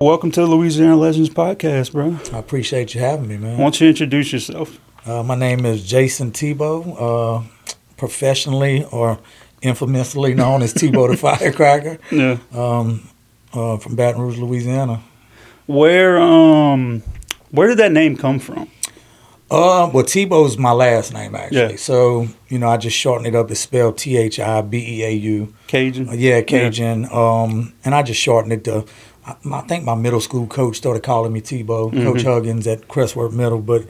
Welcome to the Louisiana Legends podcast, bro. I appreciate you having me, man. Why don't you introduce yourself? My name is Jason Tebow, professionally or infamously known as Tebow the Firecracker. Yeah. From Baton Rouge, Louisiana. Where did that name come from? Well, Tebow's my last name, actually. Yeah. So, I just shortened it up. It's spelled Thibeau. Cajun? Yeah, Cajun. Yeah. And I just shortened it to, I think my middle school coach started calling me Tebow, Mm-hmm. Coach Huggins at Crestworth Middle. But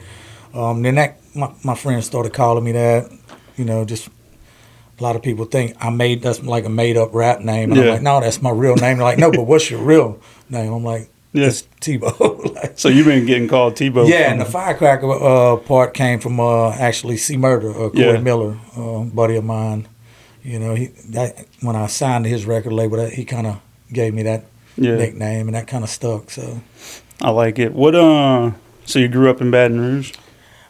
then my friends started calling me that. Just a lot of people think that's like a made-up rap name. And I'm like, no, that's my real name. They're like, no, but what's your real name? I'm like, it's Tebow. So you've been getting called Tebow? Yeah, and the Firecracker part came from actually C. Murder, Corey Miller, buddy of mine. When I signed to his record label, he kind of gave me that nickname, and that kind of stuck. So I like it. So you grew up in Baton Rouge?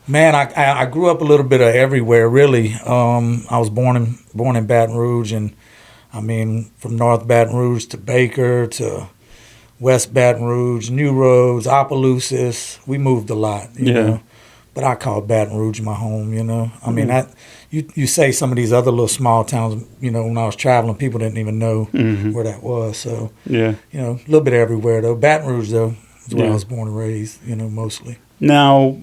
Man, I grew up a little bit of everywhere, really. I was born in Baton Rouge, and I mean, from North Baton Rouge to Baker to West Baton Rouge, New Roads, Opelousas. We moved a lot, you know. But I call Baton Rouge my home, I mean, you say some of these other little small towns, when I was traveling, people didn't even know where that was. So, a little bit everywhere, though. Baton Rouge, though, is where I was born and raised, mostly. Now,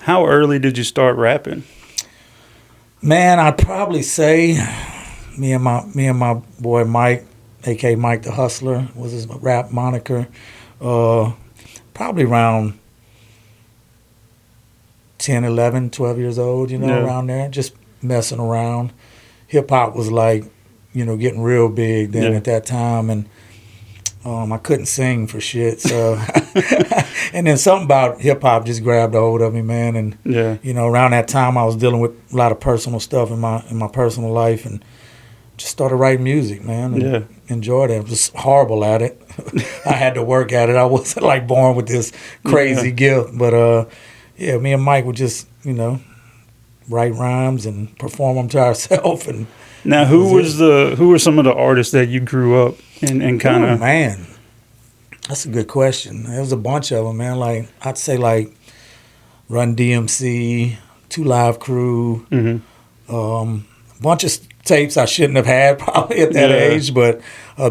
how early did you start rapping? Man, I'd probably say me and my boy Mike, a.k.a. Mike the Hustler, was his rap moniker. Probably around 10, 11, 12 years old, around there, just messing around. Hip-hop was like, getting real big then at that time, and I couldn't sing for shit, so and then something about hip-hop just grabbed a hold of me, man, and around that time I was dealing with a lot of personal stuff in my personal life, and just started writing music, man, and enjoyed it. I was horrible at it. I had to work at it. I wasn't like born with this crazy gift, but me and Mike would just, write rhymes and perform them to ourselves. And now, who were some of the artists that you grew up and kind of? Oh, man, that's a good question. There was a bunch of them, man. Like I'd say, like Run DMC, 2 Live Crew, a bunch of tapes I shouldn't have had probably at that age, but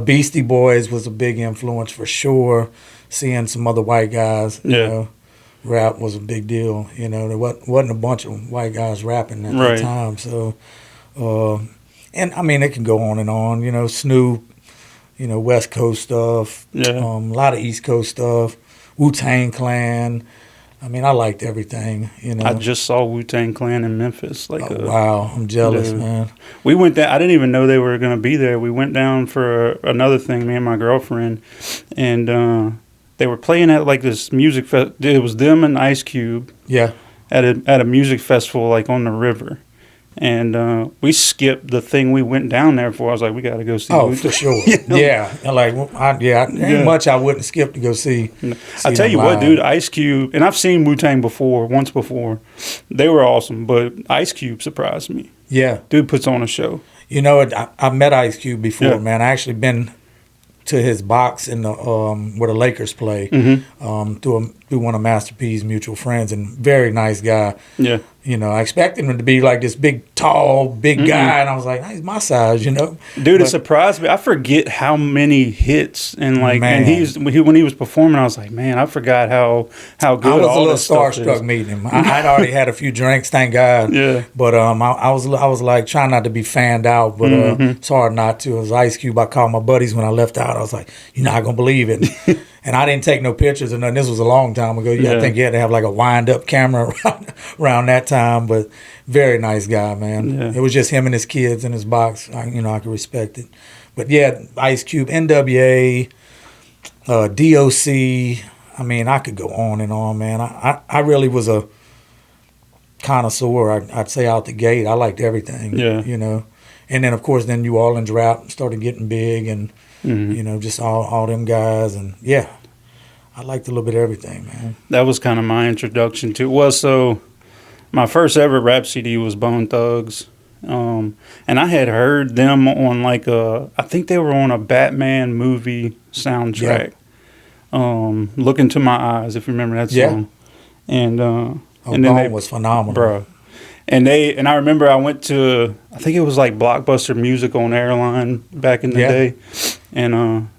Beastie Boys was a big influence for sure. Seeing some other white guys, rap was a big deal. There wasn't a bunch of white guys rapping at that time. So, and I mean, it can go on and on. Snoop, West Coast stuff, a lot of East Coast stuff, Wu-Tang Clan. I mean, I liked everything, I just saw Wu-Tang Clan in Memphis. Wow, I'm jealous, man. We went down. I didn't even know they were going to be there. We went down for another thing, me and my girlfriend, and they were playing at like this music it was them and Ice Cube. Yeah. At a music festival like on the river. And we skipped the thing we went down there for. I was like, we got to go see. Oh, for sure. Yeah. Ain't much I wouldn't skip to go see. I tell you what, dude, Ice Cube, and I've seen Wu-Tang once before. They were awesome, but Ice Cube surprised me. Yeah. Dude puts on a show. I've met Ice Cube before, man. I actually been to his box in the where the Lakers play through one of Master P's mutual friends, and very nice guy. Yeah. I expected him to be like this big, tall, big guy, and I was like, he's my size, Dude, it surprised me. I forget how many hits and when he was performing, I was like, man, I forgot how good all this stuff is. I was a little starstruck meeting him. I'd already had a few drinks, thank God. Yeah. But I was like trying not to be fanned out, but it's hard not to. It was Ice Cube. I called my buddies when I left out. I was like, you're not gonna believe it. And I didn't take no pictures or nothing. This was a long time ago. I think you had to have like a wind-up camera around that time. But very nice guy, man. Yeah. It was just him and his kids in his box. I could respect it. But Ice Cube, NWA, DOC. I mean, I could go on and on, man. I really was a connoisseur. I'd say out the gate. I liked everything. Yeah. And then of course, New Orleans rap started getting big, and just all them guys, and I liked a little bit of everything, man. That was kind of my introduction to. Well, so my first ever rap CD was Bone Thugs, and I had heard them on I think they were on a Batman movie soundtrack. Look Into My Eyes, if you remember that song. And and then was phenomenal, bro. And I remember I went to, I think it was like Blockbuster Music on Airline back in the day. And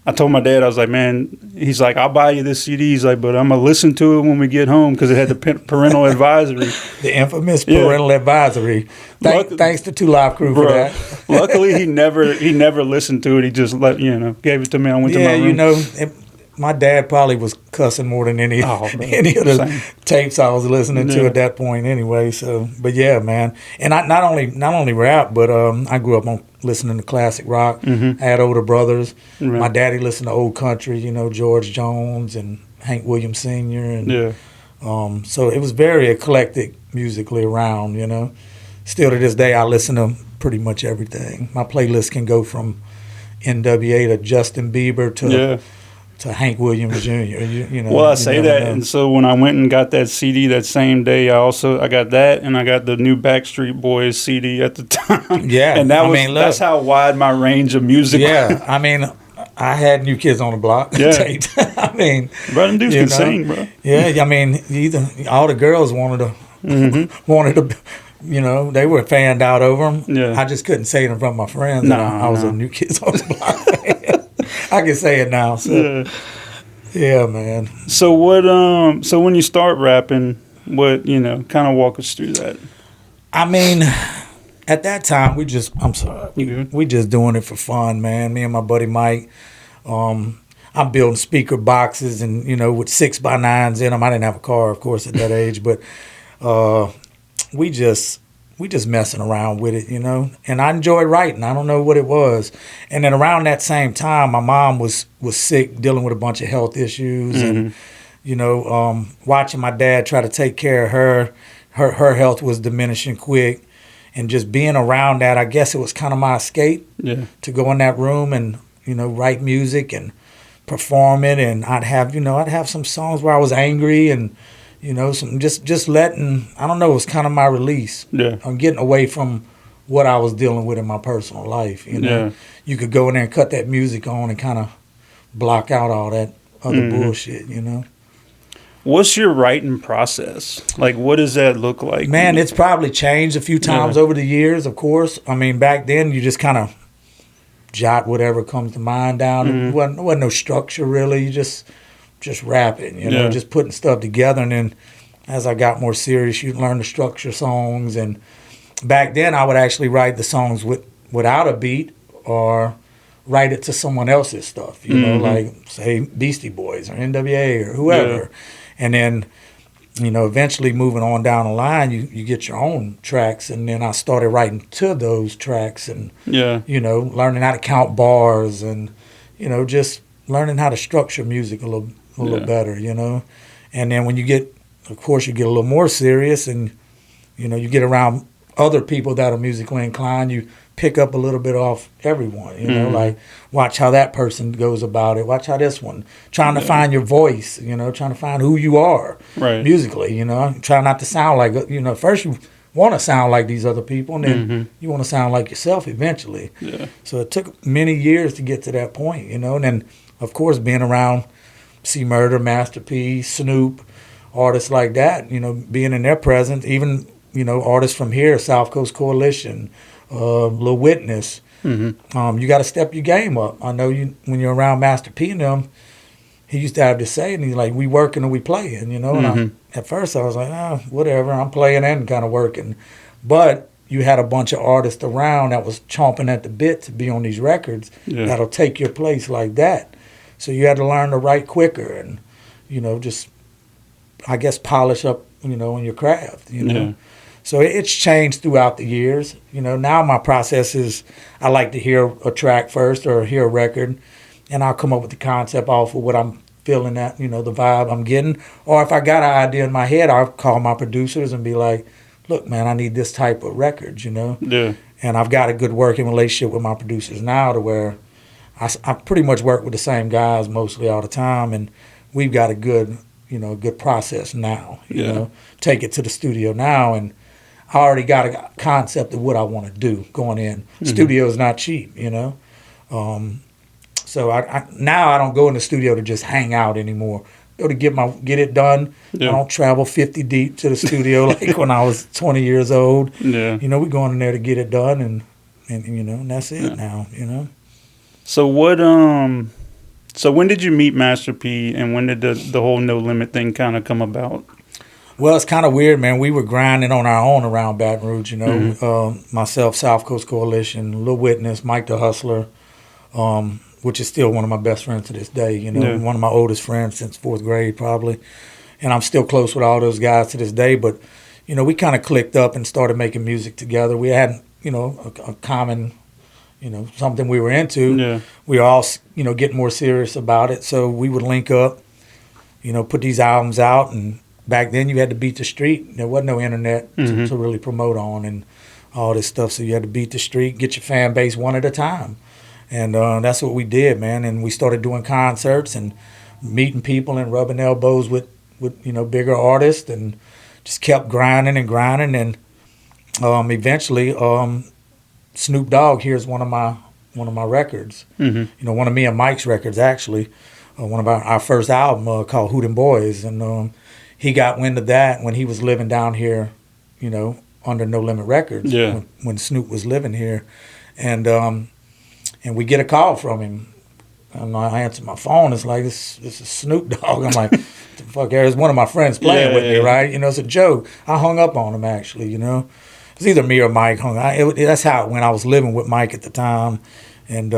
I told my dad, I was like, man, he's like, I'll buy you this CD. He's like, but I'm going to listen to it when we get home because it had the parental advisory. The infamous parental advisory. Thanks to Two Live Crew for that. Luckily, he never listened to it. He just gave it to me. I went to my room. My dad probably was cussing more than any of the tapes I was listening to at that point anyway. So, but yeah, man. And I not only rap, but I grew up on listening to classic rock. I had older brothers. Right. My daddy listened to old country, George Jones and Hank Williams Sr. And so it was very eclectic musically around, Still to this day, I listen to pretty much everything. My playlist can go from NWA to Justin Bieber to Hank Williams Jr. Well, I say that, and so when I went and got that CD that same day, I got that, and I got the new Backstreet Boys CD at the time. Yeah, and that's how wide my range of music. Yeah, I mean, I had New Kids on the Block taped. I mean, bro, them dudes can sing, bro. Yeah, I mean, all the girls wanted to. They were fanned out over them. Yeah. I just couldn't say it in front of my friends. I was a New Kids on the Block fan. I can say it now. So. Yeah, man. So what? So when you start rapping, what kind of walk us through that? I mean, at that time we just doing it for fun, man. Me and my buddy Mike. I'm building speaker boxes and with 6x9s in them. I didn't have a car, of course, at that age, but we just messing around with it, And I enjoyed writing. I don't know what it was. And then around that same time, my mom was sick, dealing with a bunch of health issues, and watching my dad try to take care of her. Her health was diminishing quick, and just being around that, I guess it was kind of my escape to go in that room and write music and perform it. And I'd have some songs where I was angry and. Some just letting, I don't know, it was kind of my release. Yeah. I'm getting away from what I was dealing with in my personal life. You could go in there and cut that music on and kind of block out all that other bullshit, What's your writing process? Like, what does that look like? Man, it's probably changed a few times over the years, of course. I mean, back then you just kind of jot whatever comes to mind down. There wasn't no structure really. You just rapping, just putting stuff together. And then as I got more serious, you learn to structure songs. And back then I would actually write the songs without a beat or write it to someone else's stuff, like say Beastie Boys or NWA or whoever. Yeah. And then, eventually moving on down the line, you get your own tracks. And then I started writing to those tracks and, learning how to count bars and, just learning how to structure music a little better, And then when you get a little more serious and, you get around other people that are musically inclined, you pick up a little bit off everyone, like watch how that person goes about it. Watch how this one, trying to find your voice, trying to find who you are musically, try not to sound like, first you want to sound like these other people and then you want to sound like yourself eventually. Yeah. So it took many years to get to that point, and then, of course, being around C Murder, Master P, Snoop, artists like that, being in their presence, even, artists from here, South Coast Coalition, Lil Witness, you got to step your game up. I know when you're around Master P and them, he used to have to say, and he's like, we working or we playing, and at first I was like, whatever, I'm playing and kind of working. But you had a bunch of artists around that was chomping at the bit to be on these records that'll take your place like that. So you had to learn to write quicker and, just, I guess, polish up, in your craft, So it's changed throughout the years. Now my process is I like to hear a track first or hear a record, and I'll come up with the concept off of what I'm feeling at, the vibe I'm getting. Or if I got an idea in my head, I'll call my producers and be like, look, man, I need this type of record, Yeah. And I've got a good working relationship with my producers now to where I pretty much work with the same guys mostly all the time, and we've got a good, good process now. Take it to the studio now, and I already got a concept of what I want to do going in. Studio is not cheap, So So now I don't go in the studio to just hang out anymore. Go to get it done. Yeah. I don't travel 50 deep to the studio like when I was 20 years old. Yeah. You know, we going in there to get it done, and you know, and that's it now. You know. So what? So when did you meet Master P, and when did the whole No Limit thing kind of come about? Well, it's kind of weird, man. We were grinding on our own around Baton Rouge, you know. Myself, South Coast Coalition, Lil Witness, Mike the Hustler, which is still one of my best friends to this day, you know, one of my oldest friends since 4th grade probably. And I'm still close with all those guys to this day. But, you know, we kind of clicked up and started making music together. We had, you know, a common, you know, something we were into. Yeah. We were all, you know, getting more serious about it. So we would link up, you know, put these albums out, and back then you had to beat the street. There wasn't no internet to really promote on and all this stuff. So you had to beat the street, get your fan base one at a time. And that's what we did, man. And we started doing concerts and meeting people and rubbing elbows with you know, bigger artists, and just kept grinding and grinding. And eventually Snoop Dogg hears one of my records. You know, one of me and Mike's records, actually. One of our first album called Hoot 'Em Boys. And he got wind of that when he was living down here, you know, under No Limit Records, when Snoop was living here. And we get a call from him. And I answer my phone. It's like, this is Snoop Dogg. I'm like, the fuck, there's one of my friends playing with me, right? You know, it's a joke. I hung up on him, actually, you know. It's either me or Mike hung up. That's how it went. I was living with Mike at the time. And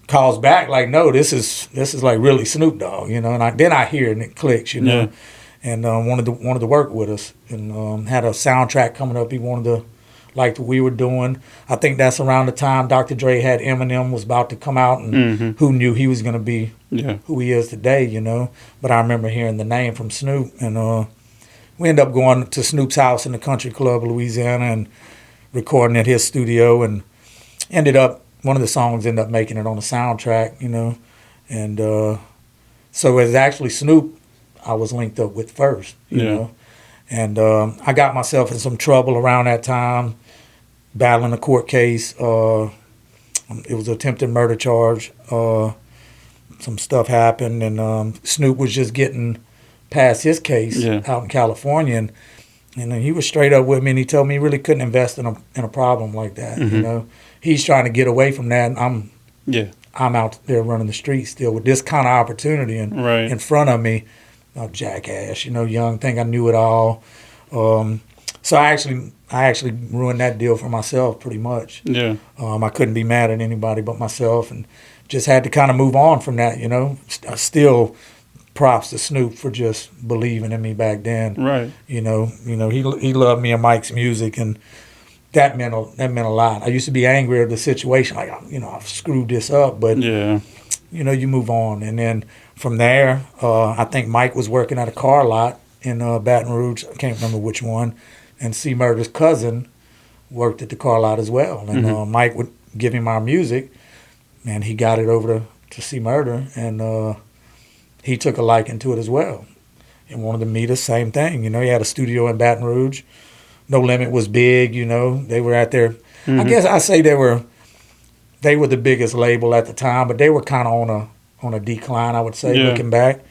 calls back like, no, this is like really Snoop Dogg, you know. And then I hear it and it clicks, you know. And wanted to work with us, and had a soundtrack coming up. He wanted to like what we were doing. I think that's around the time Dr. Dre had Eminem was about to come out, and who knew he was going to be who he is today, you know. But I remember hearing the name from Snoop, and we ended up going to Snoop's house in the country club, Louisiana, and recording at his studio, and one of the songs ended up making it on the soundtrack, you know. And so it was actually Snoop I was linked up with first, you know. And I got myself in some trouble around that time, battling a court case. It was an attempted murder charge. Some stuff happened, and Snoop was just getting past his case out in California. And he was straight up with me, and he told me he really couldn't invest in a problem like that, you know. He's trying to get away from that, and I'm out there running the streets still with this kind of opportunity in front of me. Jackass, you know, young, think I knew it all. So I actually ruined that deal for myself pretty much. I couldn't be mad at anybody but myself, and just had to kind of move on from that, you know. Still props to Snoop for just believing in me back then. You know, he loved me and Mike's music, and that meant a lot. I used to be angry at the situation, like, you know, I've screwed this up, but you know, you move on. And then from there, I think Mike was working at a car lot in Baton Rouge. I can't remember which one. And C Murder's cousin worked at the car lot as well. And Mike would give him our music, and he got it over to C Murder, and he took a liking to it as well and wanted to meet us, same thing. You know, he had a studio in Baton Rouge. No Limit was big, you know. They were out there. I guess I say they were the biggest label at the time, but they were kind of on a decline, I would say, looking back.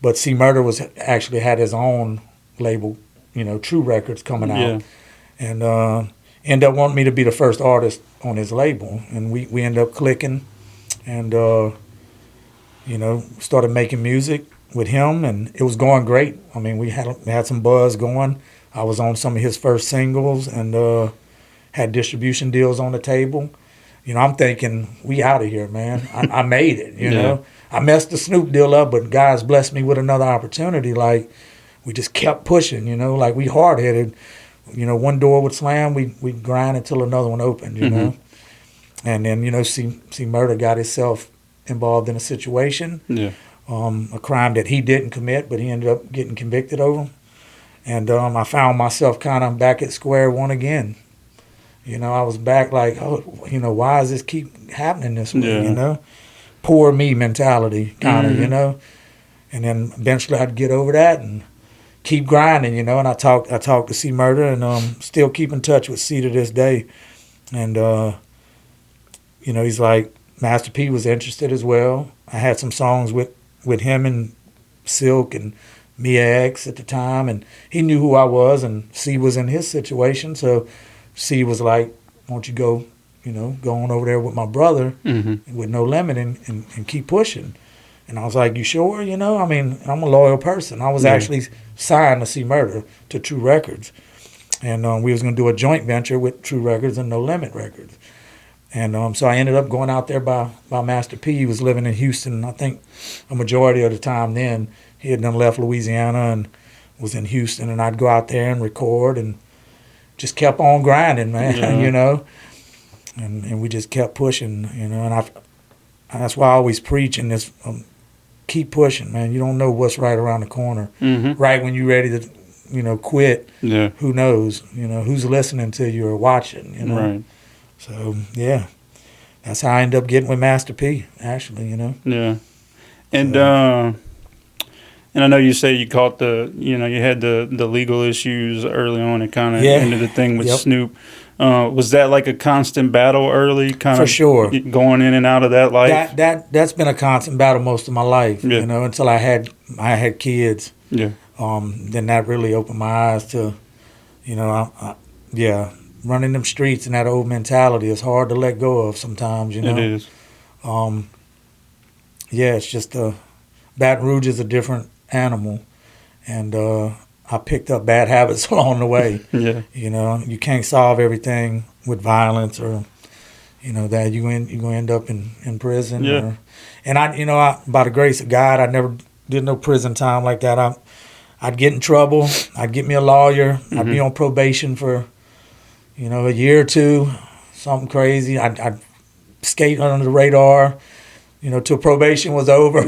But C Murder was actually had his own label, you know, True Records coming out, and ended up wanting me to be the first artist on his label, and we ended up clicking, and you know, started making music with him, and it was going great. I mean, we had some buzz going. I was on some of his first singles, and had distribution deals on the table. You know, I'm thinking, we out of here, man. I made it, you know. I messed the Snoop deal up, but guys blessed me with another opportunity. Like, we just kept pushing, you know, like we hard-headed. You know, one door would slam, we'd grind until another one opened, you know. And then, you know, C Murder got himself involved in a situation, a crime that he didn't commit, but he ended up getting convicted over. And I found myself kind of back at square one again. You know, I was back like, oh, you know, why does this keep happening this way, you know? Poor me mentality, kind of, you know? And then eventually I'd get over that and keep grinding, you know? And I talked to C Murder, and still keep in touch with C to this day. And, you know, he's like, Master P was interested as well. I had some songs with him and Silk and Mia X at the time, and he knew who I was, and C was in his situation, so C was like, "Why don't you go on over there with my brother with No Limit and keep pushing." And I was like, "You sure?" I mean, I'm a loyal person. I was actually signed to C Murder to True Records, and we was going to do a joint venture with True Records and No Limit Records. And so I ended up going out there by Master P. He was living in Houston, I think a majority of the time then. He had done left Louisiana and was in Houston, and I'd go out there and record and just kept on grinding, man, And we just kept pushing, and that's why I always preach in this, keep pushing, man. You don't know what's right around the corner. Right when you're ready to, quit, who knows, who's listening to you or watching, Right. So, yeah, that's how I ended up getting with Master P, actually, Yeah. And and I know you say you caught you had the legal issues early on and kind of ended the thing with Snoop. Was that like a constant battle early, kind of for sure, going in and out of that life? That's been a constant battle most of my life, until I had kids. Yeah. Then that really opened my eyes to, running them streets and that old mentality is hard to let go of sometimes, It is. It's just Baton Rouge is a different animal, and I picked up bad habits along the way. You can't solve everything with violence or that you're gonna end up in prison. And I by the grace of God, I never did no prison time like that. I'd get in trouble. I'd get me a lawyer. I'd be on probation for a year or two, something crazy. I'd skate under the radar, till probation was over,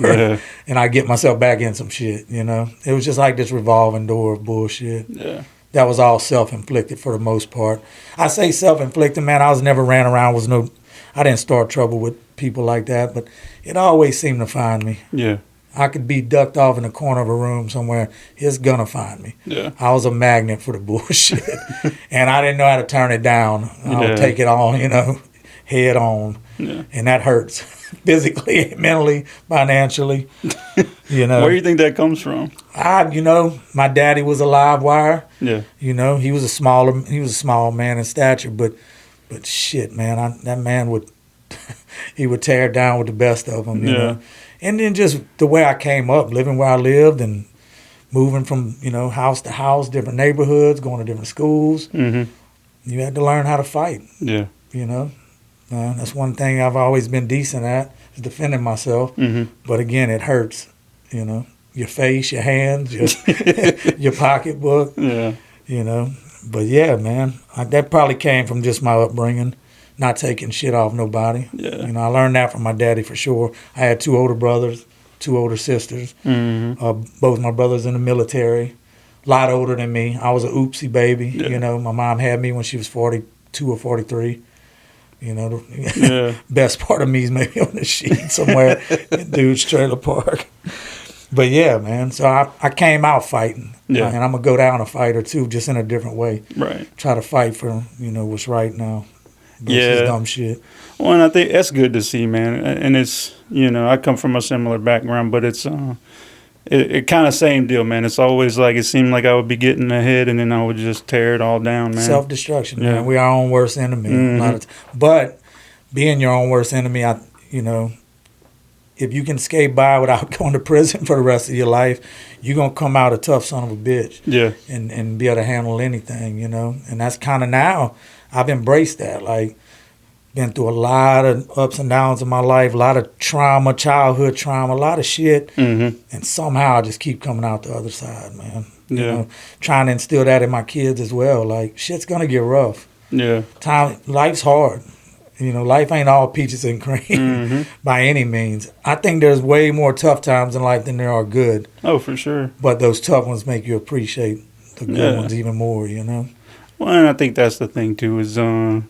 and I'd get myself back in some shit, It was just like this revolving door of bullshit. Yeah. That was all self-inflicted for the most part. I say self-inflicted, man. I was never ran around, I didn't start trouble with people like that, but it always seemed to find me. Yeah. I could be ducked off in the corner of a room somewhere. It's gonna find me. Yeah. I was a magnet for the bullshit, and I didn't know how to turn it down. I would take it on, head on, and that hurts physically, mentally, financially. Where do you think that comes from? My daddy was a live wire. Yeah. He was a small man in stature, but shit, man, that man would he would tear down with the best of them. You know. And then just the way I came up, living where I lived and moving from, house to house, different neighborhoods, going to different schools. You had to learn how to fight. Yeah. That's one thing I've always been decent at, is defending myself. But again, it hurts, your face, your hands, your pocketbook. Yeah. But yeah, man, that probably came from just my upbringing. Not taking shit off nobody. Yeah. I learned that from my daddy for sure. I had 2 older brothers, 2 older sisters. Both my brothers in the military, a lot older than me. I was a oopsie baby. Yeah. My mom had me when she was 42 or 43. The best part of me is maybe on the sheet somewhere in Dude's Trailer Park. But yeah, man. So I came out fighting. Yeah. And I'm going to go down a fight or two, just in a different way. Right. Try to fight for, what's right now. This dumb shit. Well, and I think that's good to see, man. And it's, I come from a similar background, but it's it kind of same deal, man. It's always like it seemed like I would be getting ahead, and then I would just tear it all down, man. Self-destruction, man. We are our own worst enemy. But being your own worst enemy, if you can skate by without going to prison for the rest of your life, you're going to come out a tough son of a bitch. Yeah. And be able to handle anything, And that's kind of now, I've embraced that. Like, been through a lot of ups and downs in my life, a lot of trauma, childhood trauma, a lot of shit. And somehow I just keep coming out the other side, man. Trying to instill that in my kids as well. Like, shit's going to get rough. Yeah. Life's hard. Life ain't all peaches and cream by any means. I think there's way more tough times in life than there are good. Oh, for sure. But those tough ones make you appreciate the good ones even more, Well, and I think that's the thing, too, is, and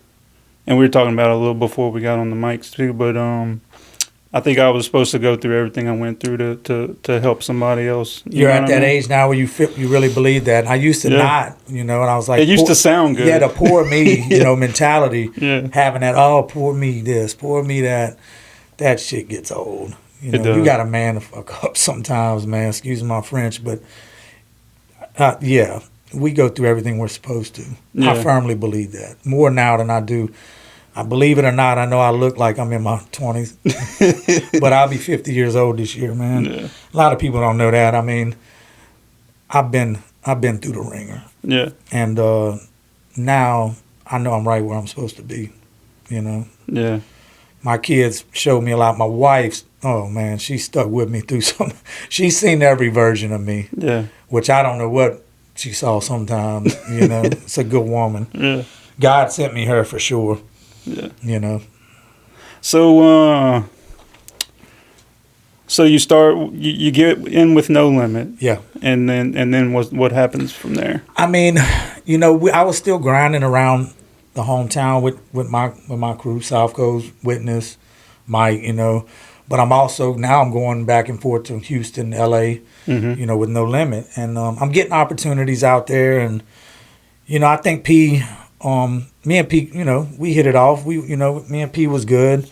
we were talking about it a little before we got on the mics, too, but I think I was supposed to go through everything I went through to help somebing else. You're at that age now where you really believe that. And I used to not, and I was like... It used to sound good. Yeah, the poor me, mentality, having that, poor me this, poor me that. that shit gets old. You It know, does. you got a man to fuck up sometimes, man. Excuse my French, but yeah, we go through everything we're supposed to. Yeah. I firmly believe that more now than I do. I believe it or not, I know I look like I'm in my 20s, but I'll be 50 years old this year, man. Yeah. A lot of people don't know that. I mean, I've been through the ringer, Yeah. and now I know I'm right where I'm supposed to be. You know, Yeah. my kids showed me a lot. My wife's, oh man, she stuck with me through some. She's seen every version of me, Yeah. which I don't know what she saw sometimes. You know, it's a good woman. Yeah. God sent me her for sure. Yeah. You know. So, so you start, you get in with No Limit. Yeah. And then what happens from there? I mean, you know, I was still grinding around the hometown with my crew, South Coast, Witness, Mike, you know. But I'm going back and forth to Houston, LA, you know, with No Limit. And I'm getting opportunities out there. And, you know, I think me and P, you know, we hit it off. Me and P was good.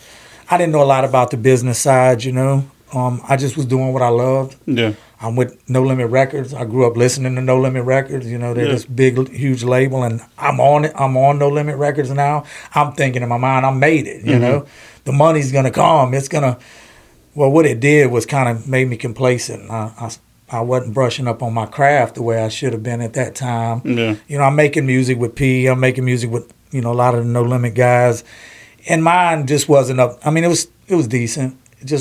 I didn't know a lot about the business side, you know. I just was doing what I loved. Yeah. I'm with No Limit Records. I grew up listening to No Limit Records. You know, they're this big, huge label, and I'm on it. I'm on No Limit Records now. I'm thinking in my mind, I made it. You know, the money's gonna come. It's gonna. Well, what it did was kind of made me complacent. I wasn't brushing up on my craft the way I should have been at that time. Yeah. You know, I'm making music with P. I'm making music with a lot of the No Limit guys, and mine just wasn't up. I mean, it was decent.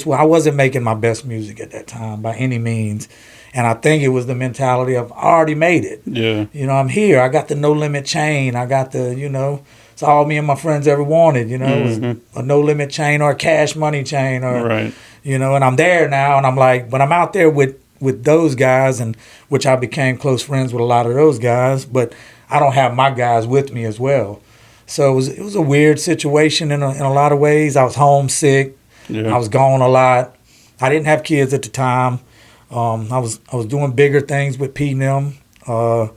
I wasn't making my best music at that time by any means. And I think it was the mentality of, I already made it. Yeah. You know, I'm here. I got the No Limit chain. I got the, you know, it's all me and my friends ever wanted, you know, it was a No Limit chain or a Cash Money chain or, right. You know, and I'm there now and I'm like, but I'm out there with those guys, and which I became close friends with a lot of those guys, but I don't have my guys with me as well. So it was a weird situation in a lot of ways. I was homesick. Yeah. I was gone a lot. I didn't have kids at the time. I was doing bigger things with P and them. I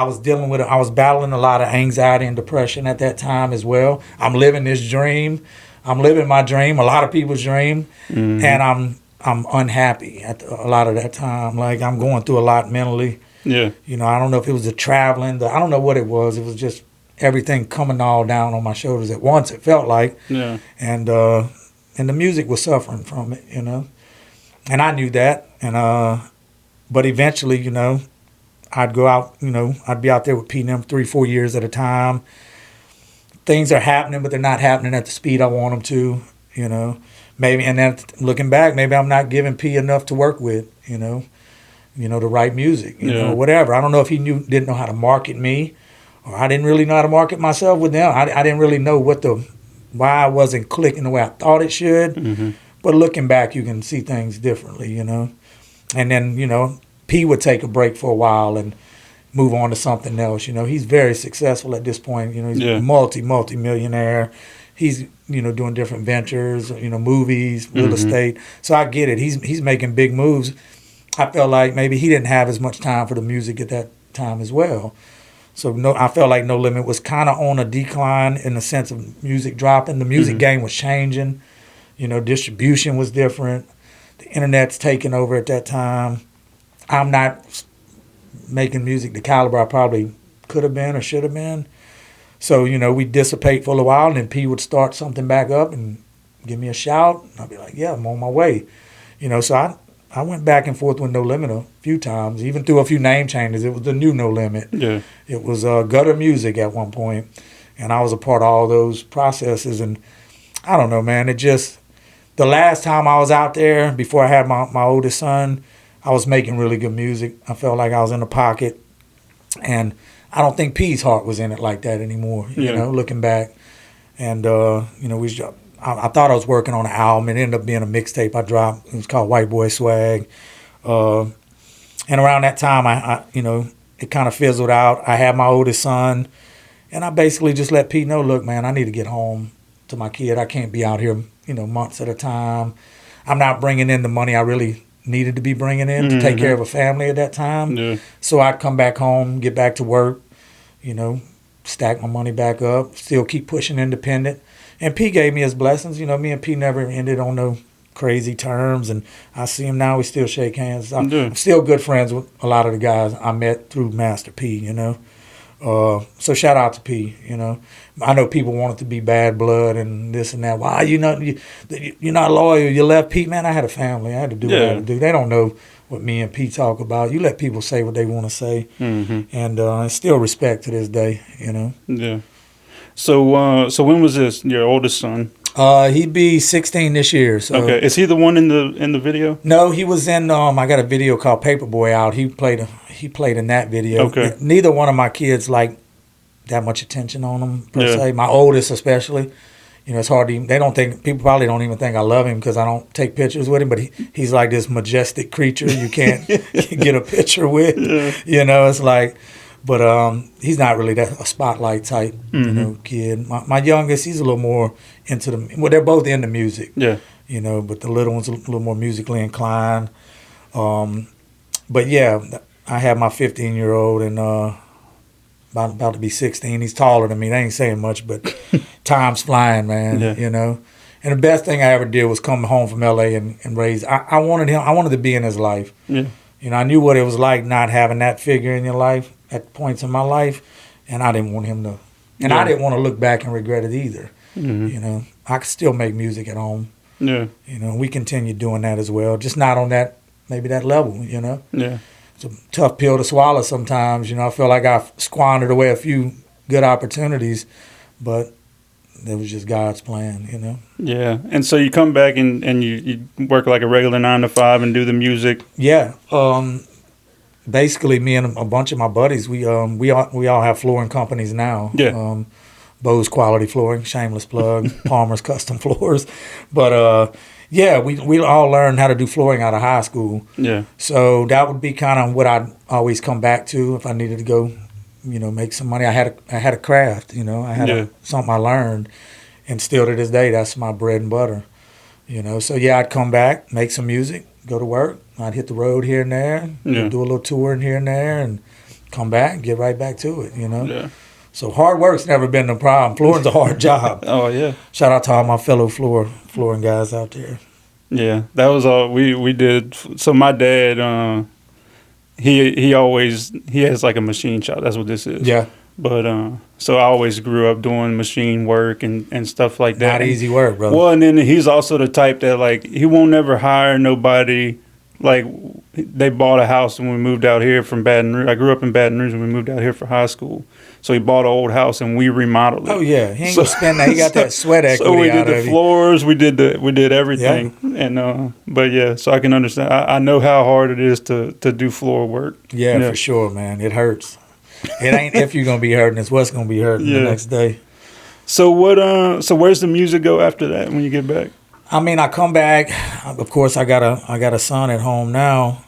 was battling a lot of anxiety and depression at that time as well. I'm living this dream. I'm living my dream, a lot of people's dream, and I'm unhappy at a lot of that time. Like, I'm going through a lot mentally. Yeah. You know, I don't know if it was the traveling. I don't know what it was. It was just everything coming all down on my shoulders at once, it felt like. Yeah. And the music was suffering from it, you know. And I knew that. And but eventually, you know, I'd go out, you know, I'd be out there with P and them 3-4 years at a time. Things are happening, but they're not happening at the speed I want them to, you know. Maybe, and then looking back, maybe I'm not giving P enough to work with, you know, to write music, you know, whatever. I don't know if he didn't know how to market me, or I didn't really know how to market myself with them. I didn't really know why I wasn't clicking the way I thought it should. But looking back, you can see things differently, you know. And then, you know, P would take a break for a while and move on to something else. You know, he's very successful at this point. You know, he's multi-millionaire. He's, you know, doing different ventures, you know, movies, real estate. So I get it. He's making big moves. I felt like maybe he didn't have as much time for the music at that time as well. So I felt like No Limit was kind of on a decline in the sense of music dropping. The music game was changing. You know, distribution was different. The internet's taking over at that time. I'm not making music the caliber I probably could have been or should have been. So, you know, we'd dissipate for a while, and then P would start something back up and give me a shout. And I'd be like, yeah, I'm on my way. You know, so I went back and forth with No Limit a few times, even through a few name changes. It was the new No Limit. Yeah. It was Gutter Music at one point, and I was a part of all those processes. And I don't know, man, the last time I was out there, before I had my oldest son, I was making really good music. I felt like I was in the pocket, and I don't think P's heart was in it like that anymore, you know, looking back. And, you know, I thought I was working on an album. It ended up being a mixtape I dropped. It was called White Boy Swag. And around that time, I you know, it kind of fizzled out. I had my oldest son, and I basically just let P know, look, man, I need to get home to my kid. I can't be out here, you know, months at a time. I'm not bringing in the money I really needed to be bringing in to take care of a family at that time. Yeah. So I'd come back home, get back to work, you know, stack my money back up, still keep pushing independent. And P gave me his blessings. You know, me and P never ended on no crazy terms, and I see him now. We still shake hands. I'm still good friends with a lot of the guys I met through Master P. You know, so shout out to P. You know, I know people want it to be bad blood and this and that. Why you're not loyal? You left P. Man, I had a family. I had to do what I had to do. They don't know what me and P talk about. You let people say what they want to say, and still respect to this day. You know. Yeah. So when was this? Your oldest son? He'd be 16 this year. So. Okay, is he the one in the video? No, he was in. I got a video called Paperboy out. He played in that video. Okay. Neither one of my kids like that much attention on him per se. My oldest especially. You know, it's hard to. People probably don't even think I love him because I don't take pictures with him. But he's like this majestic creature you can't get a picture with. Yeah. You know, it's like. But he's not really a spotlight type, you know, kid. My youngest, he's a little more into they're both into music. Yeah. You know, but the little one's a little more musically inclined. But yeah, I have my 15-year-old and about to be 16. He's taller than me. They ain't saying much, but time's flying, man. Yeah. You know. And the best thing I ever did was come home from LA and raise. I wanted to be in his life. Yeah. You know, I knew what it was like not having that figure in your life at points in my life, and I didn't want him to. And I didn't want to look back and regret it either. You know, I could still make music at home. Yeah. You know, we continue doing that as well, just not on that level. You know. Yeah. It's a tough pill to swallow sometimes. You know, I feel like I've squandered away a few good opportunities, but that was just God's plan, you know. Yeah, and so you come back and you work like a regular 9 to 5 and do the music. Yeah, basically me and a bunch of my buddies, we all have flooring companies now. Yeah. Bose Quality Flooring, shameless plug. Palmer's Custom Floors, but yeah, we all learned how to do flooring out of high school. Yeah. So that would be kind of what I'd always come back to if I needed to go. You know, make some money. I had a craft. You know, I had something I learned, and still to this day, that's my bread and butter. You know, so yeah, I'd come back, make some music, go to work. I'd hit the road here and there, do a little touring here and there, and come back and get right back to it. You know, yeah. So hard work's never been the problem. Flooring's a hard job. Oh yeah. Shout out to all my fellow flooring guys out there. Yeah, that was all we did. So my dad. He has like a machine shop. That's what this is. Yeah. But so I always grew up doing machine work and stuff like that. Not easy work, brother. Well, and then he's also the type that like he won't never hire nobody. Like they bought a house when we moved out here from Baton Rouge. I grew up in Baton Rouge when we moved out here for high school. So he bought an old house and we remodeled it. Oh yeah, he ain't gonna spend that. He got that sweat equity. So we did the floors, we did everything, and but yeah, so I can understand. I know how hard it is to do floor work. Yeah, for sure, man. It hurts. It ain't if you're gonna be hurting, it's what's gonna be hurting the next day. So what? So where's the music go after that when you get back? I mean, I come back. Of course, I got a son at home now.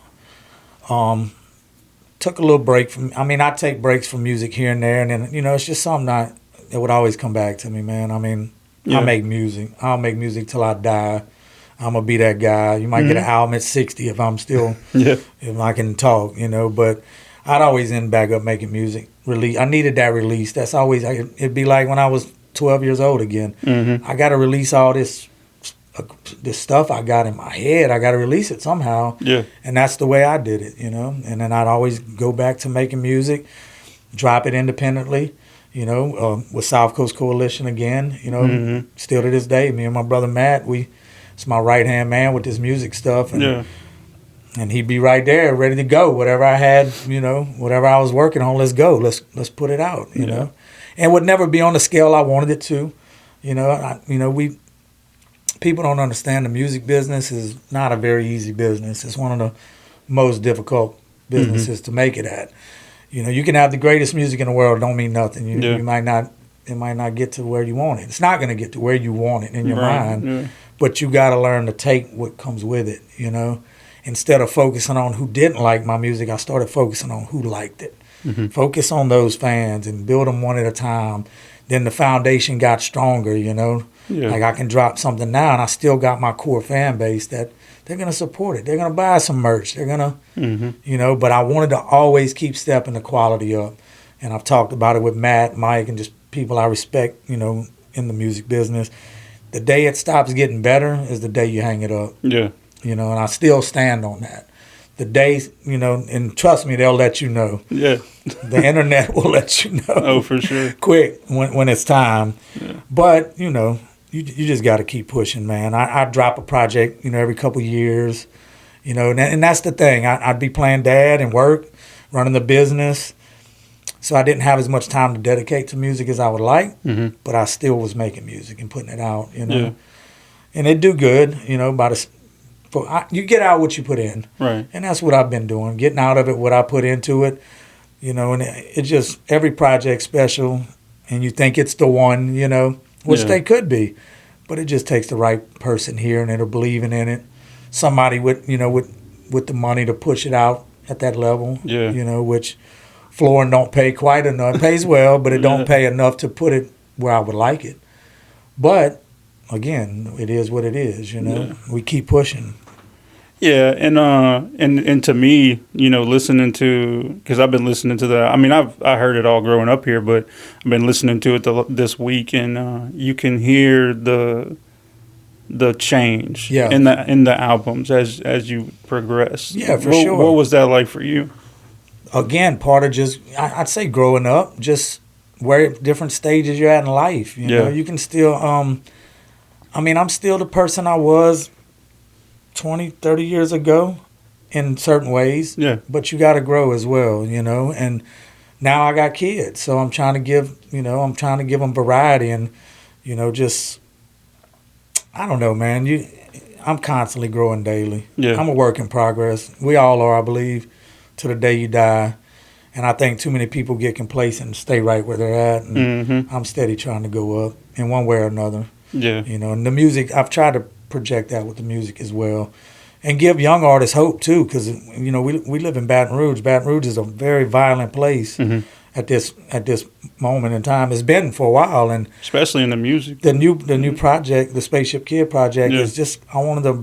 Took a little break from. I mean, I take breaks from music here and there, and then you know, it's just something that would always come back to me, man. I mean, I make music. I'll make music till I die. I'm gonna be that guy. You might get an album at 60 if I'm still, if I can talk, you know. But I'd always end back up making music. I needed that release. That's always. It'd be like when I was 12 years old again. I got to release all this stuff I got in my head. I got to release it somehow. Yeah. And that's the way I did it, you know. And then I'd always go back to making music, drop it independently, you know, with South Coast Coalition again, you know. Still to this day, me and my brother Matt, it's my right-hand man with this music stuff. And, and he'd be right there ready to go. Whatever I had, you know, whatever I was working on, let's go. Let's put it out, you know. And it would never be on the scale I wanted it to. You know, people don't understand the music business is not a very easy business. It's one of the most difficult businesses to make it at. You know, you can have the greatest music in the world, don't mean nothing. You might not, it might not get to where you want it. It's not going to get to where you want it in your mind, but you got to learn to take what comes with it, you know. Instead of focusing on who didn't like my music, I started focusing on who liked it. Focus on those fans and build them one at a time. Then the foundation got stronger, you know. Like I can drop something now and I still got my core fan base that they're going to support it. They're going to buy some merch. They're going to, you know, but I wanted to always keep stepping the quality up. And I've talked about it with Matt, Mike, and just people I respect, you know, in the music business. The day it stops getting better is the day you hang it up. Yeah. You know, and I still stand on that. The day, you know, and trust me, they'll let you know. Yeah. The internet will let you know. Oh, for sure. Quick when it's time. Yeah. But, you know, you just got to keep pushing, man. I drop a project, you know, every couple years. You know, and that's the thing. I'd be playing dad and work, running the business. So I didn't have as much time to dedicate to music as I would like, but I still was making music and putting it out, you know. Yeah. And it do good, you know, you get out what you put in. Right. And that's what I've been doing, getting out of it what I put into it, you know, and it just, every project special, and you think it's the one, you know, which they could be, but it just takes the right person here and they're believing in it. Somebody with, you know, with the money to push it out at that level, you know, which Florin don't pay quite enough. It pays well, but it don't pay enough to put it where I would like it. But again, it is what it is, you know. We keep pushing. Yeah, and to me, you know, listening to, because I've been listening to I heard it all growing up here, but I've been listening to it this week, and you can hear the change in the albums as you progress. Yeah, for sure. What was that like for you? Again, part of just, I'd say growing up, just where different stages you're at in life. You know, you can still, I'm still the person I was 20, 30 years ago in certain ways. Yeah. But you got to grow as well, you know. And now I got kids, so I'm trying to give them variety and, you know, just, I don't know, man. I'm constantly growing daily. Yeah. I'm a work in progress. We all are, I believe, to the day you die. And I think too many people get complacent and stay right where they're at. And I'm steady trying to go up in one way or another. Yeah. You know, and the music, I've tried to project that with the music as well. And give young artists hope, too, because, you know, we live in Baton Rouge. Baton Rouge is a very violent place at this moment in time. It's been for a while. And especially in the music. The new project, the Spaceship Kid project, is just, I wanted a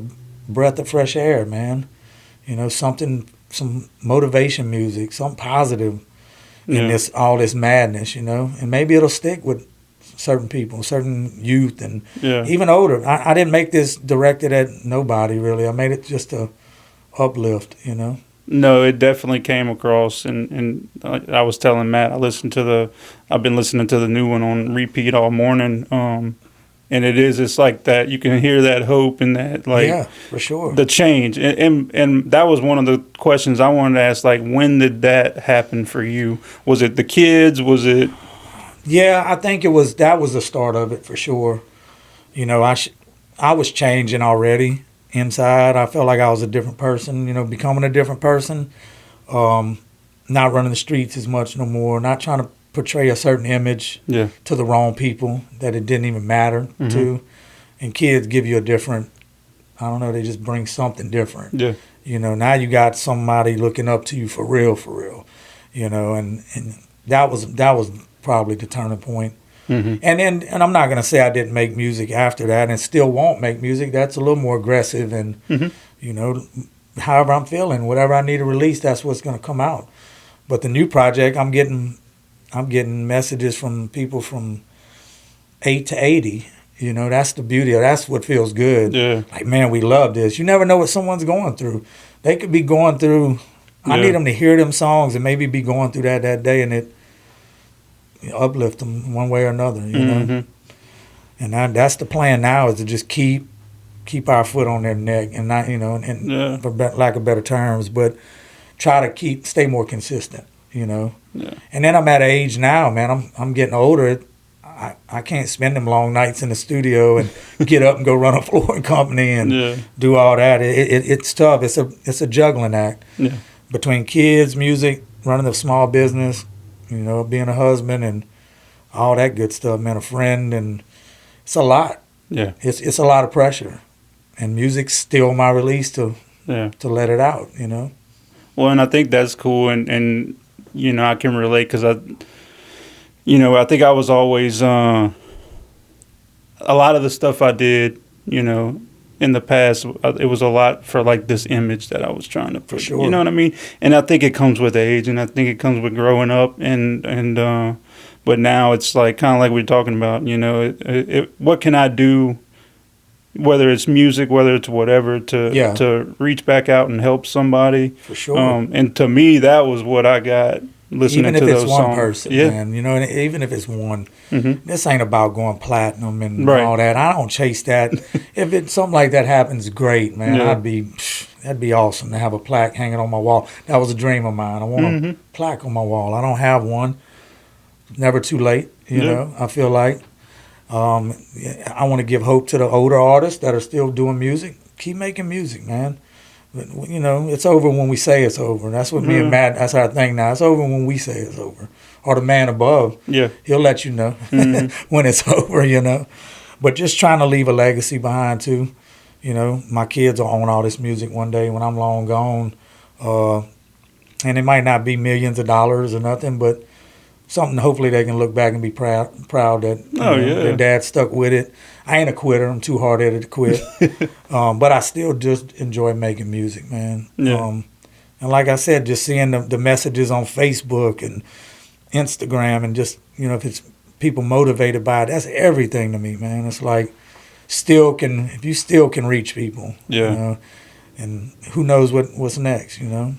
breath of fresh air, man. You know, some motivation music, something positive in all this madness, you know. And maybe it'll stick with certain people, certain youth, and even older. I didn't make this directed at nobody, really. I made it just to uplift, you know. No, it definitely came across, and I was telling Matt, I've been listening to the new one on repeat all morning, and it's like that. You can hear that hope and that, like, for sure, the change. And that was one of the questions I wanted to ask. Like, when did that happen for you? Was it the kids? Was it? Yeah, I think that was the start of it for sure. You know, I was changing already inside. I felt like I was a different person. You know, becoming a different person. Not running the streets as much no more. Not trying to portray a certain image to the wrong people that it didn't even matter to. And kids give you a different, I don't know, they just bring something different. Yeah. You know, now you got somebody looking up to you for real. You know, and that was probably the turning point. And I'm not going to say I didn't make music after that and still won't make music. That's a little more aggressive and, you know, however I'm feeling, whatever I need to release, that's what's going to come out. But the new project, I'm getting messages from people from 8 to 80. You know, that's the beauty of that's what feels good. Yeah. Like, man, we love this. You never know what someone's going through. They could be going through, I need them to hear them songs and maybe be going through that day, and it uplift them one way or another, you know. And that's the plan now, is to just keep our foot on their neck and not, you know, and for lack of better terms, but try to stay more consistent, you know. Yeah. And then I'm at an age now, man, I'm getting older. I can't spend them long nights in the studio and get up and go run a flooring company and do all that. It's tough. It's a juggling act between kids, music, running a small business, you know, being a husband and all that good stuff, man, a friend, and it's a lot. Yeah. It's a lot of pressure. And music's still my release to let it out, you know. Well, and I think that's cool, and you know, I can relate because I think I was always a lot of the stuff I did, you know, in the past, it was a lot for like this image that I was trying to put. For sure. You know what I mean? And I think it comes with age, and I think it comes with growing up and But now it's like kind of like we're talking about, you know, what can I do, whether it's music, whether it's whatever, to reach back out and help somebody. For sure. And to me, that was what I got listening to those songs. Even if it's one person, man, you know, and even if it's one, this ain't about going platinum and all that. I don't chase that. If it's something like that happens, great, man. That'd be awesome to have a plaque hanging on my wall. That was a dream of mine. I want a plaque on my wall. I don't have one. Never too late, you know. I feel like I want to give hope to the older artists that are still doing music. Keep making music, man. But, you know, it's over when we say it's over. That's what me and Matt, that's our thing now. It's over when we say it's over. Or the man above, he'll let you know when it's over, you know. But just trying to leave a legacy behind, too. You know, my kids will own all this music one day when I'm long gone. And it might not be millions of dollars or nothing, but something hopefully they can look back and be proud that their dad stuck with it. I ain't a quitter. I'm too hard-headed to quit. But I still just enjoy making music, man. And like I said, just seeing the messages on Facebook and Instagram and just, you know, if it's people motivated by it, that's everything to me, man. It's like if you still can reach people, you know, and who knows what's next, you know.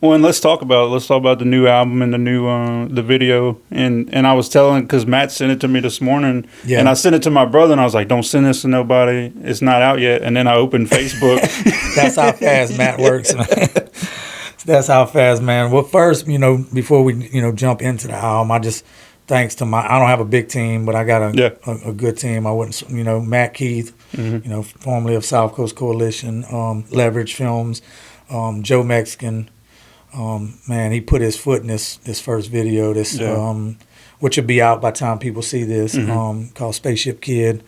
Well, and let's talk about the new album and the new the video. And I was telling, because Matt sent it to me this morning, and I sent it to my brother, and I was like, "Don't send this to nobody. It's not out yet." And then I opened Facebook. That's how fast Matt works, man. That's how fast, man. Well, first, you know, before we jump into the album, I don't have a big team, but I got a good team. I wouldn't, you know, Matt Keith, you know, formerly of South Coast Coalition, Leverage Films, Joe Mexican. Man, he put his foot in this first video, which will be out by the time people see this, called Spaceship Kid.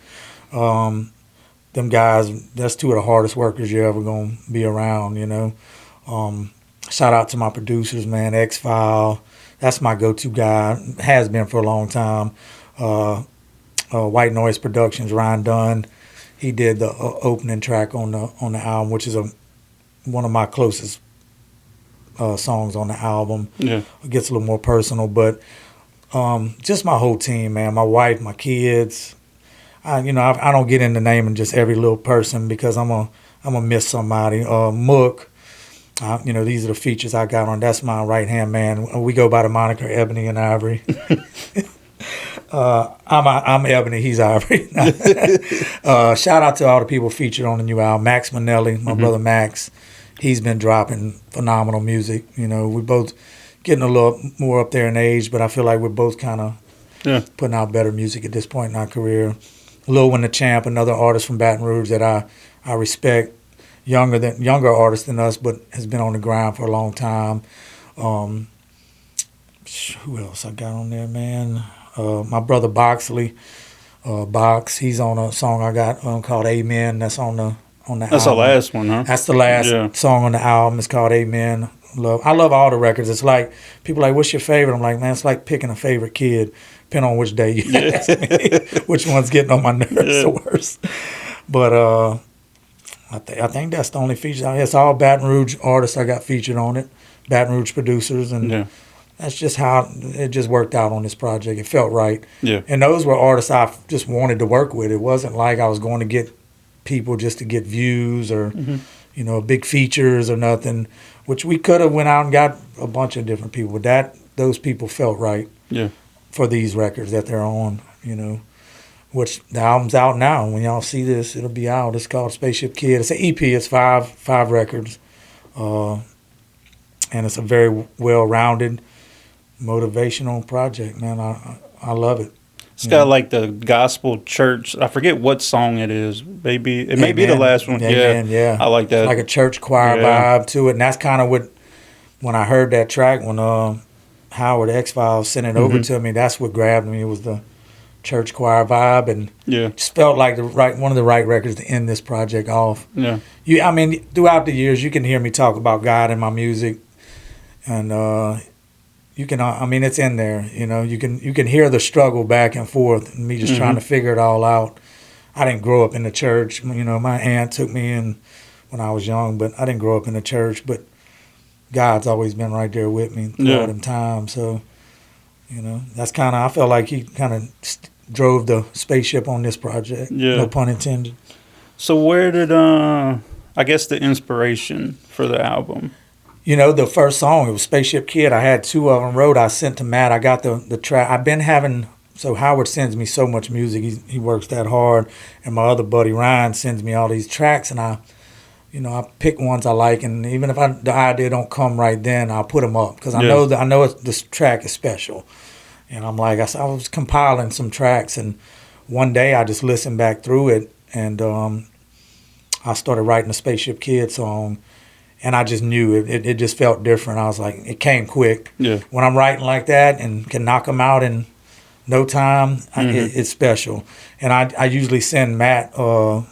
Them guys, that's two of the hardest workers you're ever going to be around, you know. Shout out to my producers, man, X-File. That's my go-to guy, has been for a long time. White Noise Productions, Ryan Dunn. He did the opening track on the album, which is one of my closest songs on the album. It gets a little more personal, but just my whole team, man. My wife, my kids. I don't get into naming just every little person because I'm gonna miss somebody. Mook. You know, these are the features I got on. That's my right hand man. We go by the moniker Ebony and Ivory. I'm Ebony, he's Ivory. Shout out to all the people featured on the new album. Max Manelli, my brother Max. He's been dropping phenomenal music. You know, we're both getting a little more up there in age, but I feel like we're both kind of putting out better music at this point in our career. Lil Win the Champ, another artist from Baton Rouge that I respect, younger artist than us, but has been on the grind for a long time. Who else I got on there, man? My brother Boxley, Box. He's on a song I got called Amen. That's on the That's album. the last one, huh? That's the last song on the album. It's called Amen. I love all the records. It's like, people are like, what's your favorite? I'm like, man, it's like picking a favorite kid, depending on which day you ask me, which one's getting on my nerves the worst. But I think that's the only feature. It's all Baton Rouge artists I got featured on it, Baton Rouge producers, and that's just how it just worked out on this project. It felt right. And those were artists I just wanted to work with. It wasn't like I was going to get people just to get views or you know, big features or nothing, which we could have went out and got a bunch of different people, but those people felt right for these records that they're on, you know, which the album's out now. When y'all see this, it'll be out. It's called Spaceship Kid. It's an EP. It's five records, and it's a very well-rounded motivational project, man. I love it. It's got like the gospel church. I forget what song it is. Maybe it may be the last one. Yeah. I like that. It's like a church choir vibe to it, and that's kind of what, when I heard that track, when Howard X-Files sent it over to me, that's what grabbed me. It was the church choir vibe, and just felt like one of the right records to end this project off. I mean, throughout the years, you can hear me talk about God in my music, and you can, I mean, it's in there. You know, you can hear the struggle back and forth, and me just trying to figure it all out. I didn't grow up in the church. You know, my aunt took me in when I was young, but I didn't grow up in the church. But God's always been right there with me through all them times. So You know, that's kind of, I felt like he kind of drove the spaceship on this project. Yeah. No pun intended. So where did, I guess the inspiration for the album? You know, the first song, it was Spaceship Kid. I had 2 of them wrote. I sent to Matt. I got the track. I've been having, so Howard sends me so much music. He works that hard. And my other buddy Ryan sends me all these tracks. And I pick ones I like. And even if the idea don't come right then, I'll put them up. Because I know this track is special. And I'm like, I was compiling some tracks. And one day I just listened back through it. And I started writing a Spaceship Kid song. And I just knew it just felt different. I was like, it came quick. Yeah. When I'm writing like that and can knock them out in no time, it's special. And I usually send Matt, I'll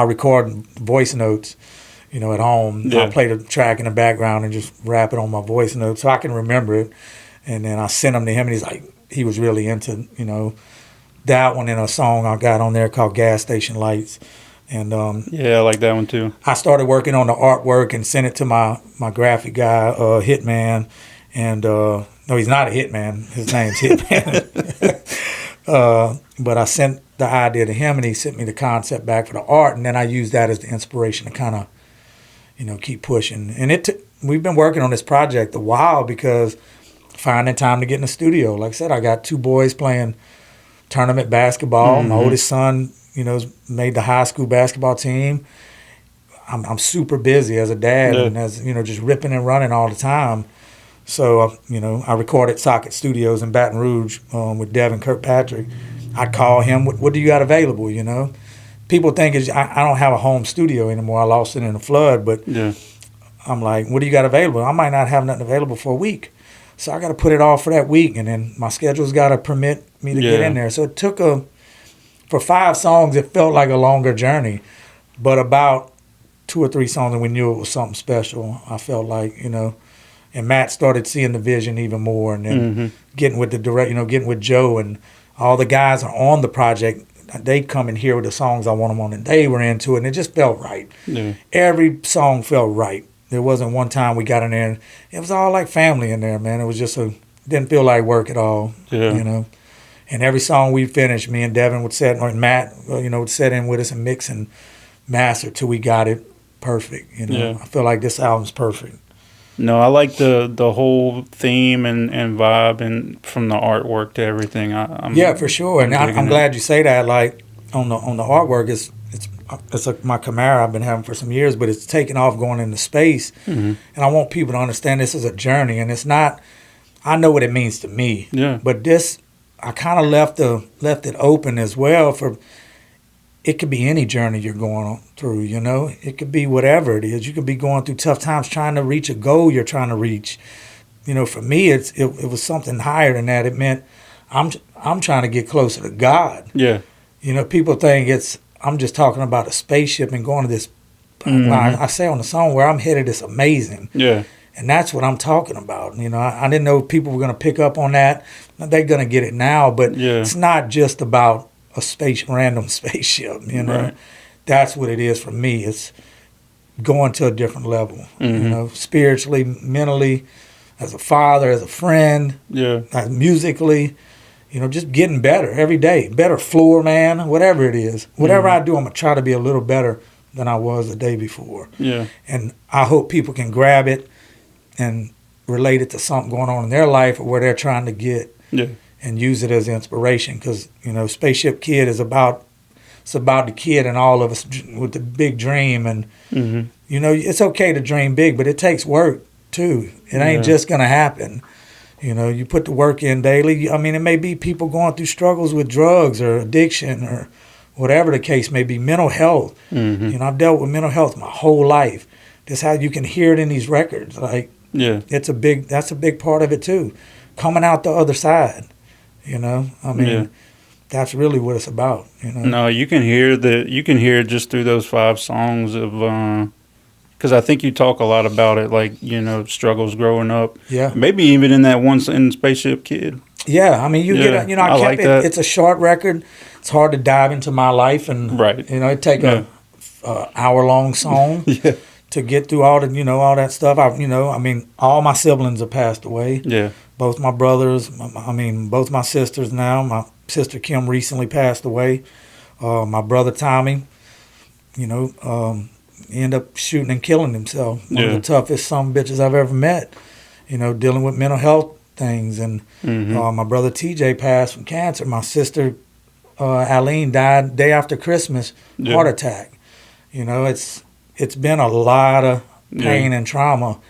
record voice notes, at home. Yeah. I'll play the track in the background and just rap it on my voice notes so I can remember it. And then I send them to him, and he's like, he was really into, that one and a song I got on there called Gas Station Lights. And yeah, I like that one too. I started working on the artwork and sent it to my graphic guy, Hitman. And no, he's not a hitman. His name's Hitman. But I sent the idea to him, and he sent me the concept back for the art. And then I used that as the inspiration to kind of, keep pushing. And we've been working on this project a while because finding time to get in the studio. Like I said, I got 2 boys playing tournament basketball. My oldest son, made the high school basketball team. I'm super busy as a dad and as, just ripping and running all the time. So, I recorded Socket Studios in Baton Rouge with Devin Kirkpatrick. I'd call him, what do you got available, People think I don't have a home studio anymore. I lost it in a flood, but I'm like, what do you got available? I might not have nothing available for a week. So I got to put it off for that week, and then my schedule's got to permit me to get in there. So it took for 5 songs, it felt like a longer journey, but about 2 or 3 songs, and we knew it was something special. I felt like, and Matt started seeing the vision even more, and then getting with the getting with Joe, and all the guys are on the project. They come and hear the songs I want them on, and they were into it, and it just felt right. Yeah. Every song felt right. There wasn't one time we got in there, and it was all like family in there, man. It was just didn't feel like work at all, And every song we finished, me and Devin would set, or Matt, would set in with us and mix and master till we got it perfect. I feel like this album's perfect. No, I like the whole theme and vibe, and from the artwork to everything. Yeah, for sure. And I'm glad you say that. Like on the artwork, it's my Camaro I've been having for some years, but it's taken off going into space. And I want people to understand this is a journey, and it's not. I know what it means to me. Yeah. But this, I kind of left it open as well for. It could be any journey you're going through, It could be whatever it is. You could be going through tough times trying to reach a goal you're trying to reach. For me, it was something higher than that. It meant I'm trying to get closer to God. Yeah. People think I'm just talking about a spaceship and going to this. I say on the song where I'm headed is amazing. Yeah. And that's what I'm talking about. I didn't know people were going to pick up on that. They're going to get it now, but it's not just about a random spaceship, Right. That's what it is for me. It's going to a different level, spiritually, mentally, as a father, as a friend, musically, just getting better every day. Better floor, man, whatever it is. Whatever I do, I'm going to try to be a little better than I was the day before. Yeah. And I hope people can grab it and relate it to something going on in their life or where they're trying to get. Yeah. And use it as inspiration because, Spaceship Kid is about the kid and all of us with the big dream. And, it's okay to dream big, but it takes work, too. It ain't just going to happen. You put the work in daily. I mean, it may be people going through struggles with drugs or addiction or whatever the case may be, mental health. I've dealt with mental health my whole life. That's how you can hear it in these records. Like, that's a big part of it, too. Coming out the other side. That's really what it's about. No, you can hear it just through those 5 songs of, because I think you talk a lot about it, like struggles growing up. Yeah, maybe even in that one in Spaceship Kid. Yeah, I mean, I kept like it. It's a short record. It's hard to dive into my life, and it take a hour-long song. To get through all the, all that stuff. I mean, all my siblings have passed away. Yeah. both my brothers, both my sisters now. My sister Kim recently passed away. My brother Tommy, he ended up shooting and killing himself. One of the toughest bitches I've ever met, dealing with mental health things. And my brother TJ passed from cancer. My sister Aline died day after Christmas, heart attack. It's been a lot of pain and trauma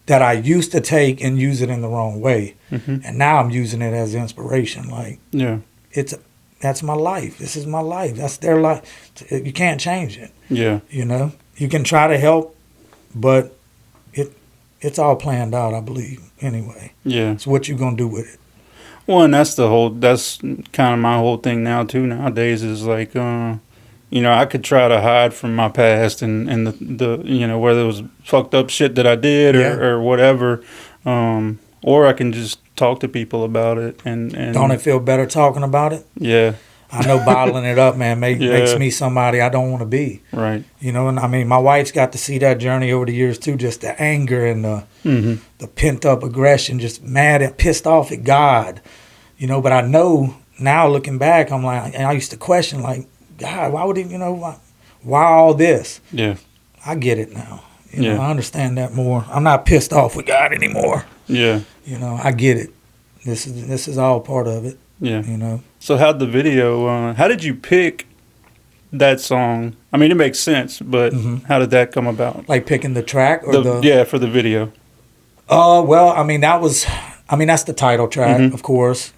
that I used to take and use it in the wrong way. And now I'm using it as inspiration. That's my life. This is my life. That's their life. You can't change it. Yeah. You can try to help, but it's all planned out, I believe, anyway. Yeah. So what you going to do with it? Well, and that's kind of my whole thing now, too, nowadays is like, I could try to hide from my past and the whether it was fucked up shit that I did or whatever, or I can just talk to people about it. And don't it feel better talking about it? Yeah. I know bottling it up, man, makes me somebody I don't want to be. Right. And my wife's got to see that journey over the years too, just the anger and the pent up aggression, just mad and pissed off at God. But I know now looking back, I'm like, and I used to question like, God, why would he, why all this? Yeah. I get it now. I understand that more. I'm not pissed off with God anymore. Yeah. I get it. This is all part of it. Yeah. So how did you pick that song? I mean, it makes sense, but how did that come about? Like picking the track or Yeah, for the video. Well, that's the title track, of course.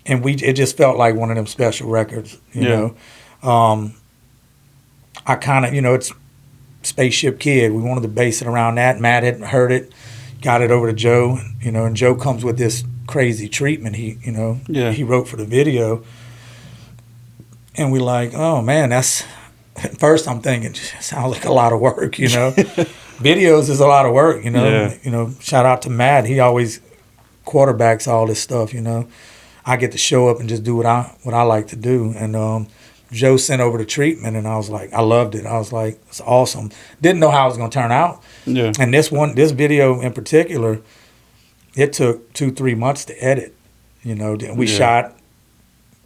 And it just felt like one of them special records, you know. I kind of, it's Spaceship Kid. We wanted to base it around that. Matt had heard it, got it over to Joe, and Joe comes with this crazy treatment he wrote for the video. And we like, oh man, at first I'm thinking, it sounds like a lot of work, Videos is a lot of work, Shout out to Matt. He always quarterbacks all this stuff, I get to show up and just do what I like to do. And Joe sent over the treatment, and I was like, I loved it. I was like, it's awesome. Didn't know how it was going to turn out. Yeah. And this video in particular, it took 2-3 months to edit. We shot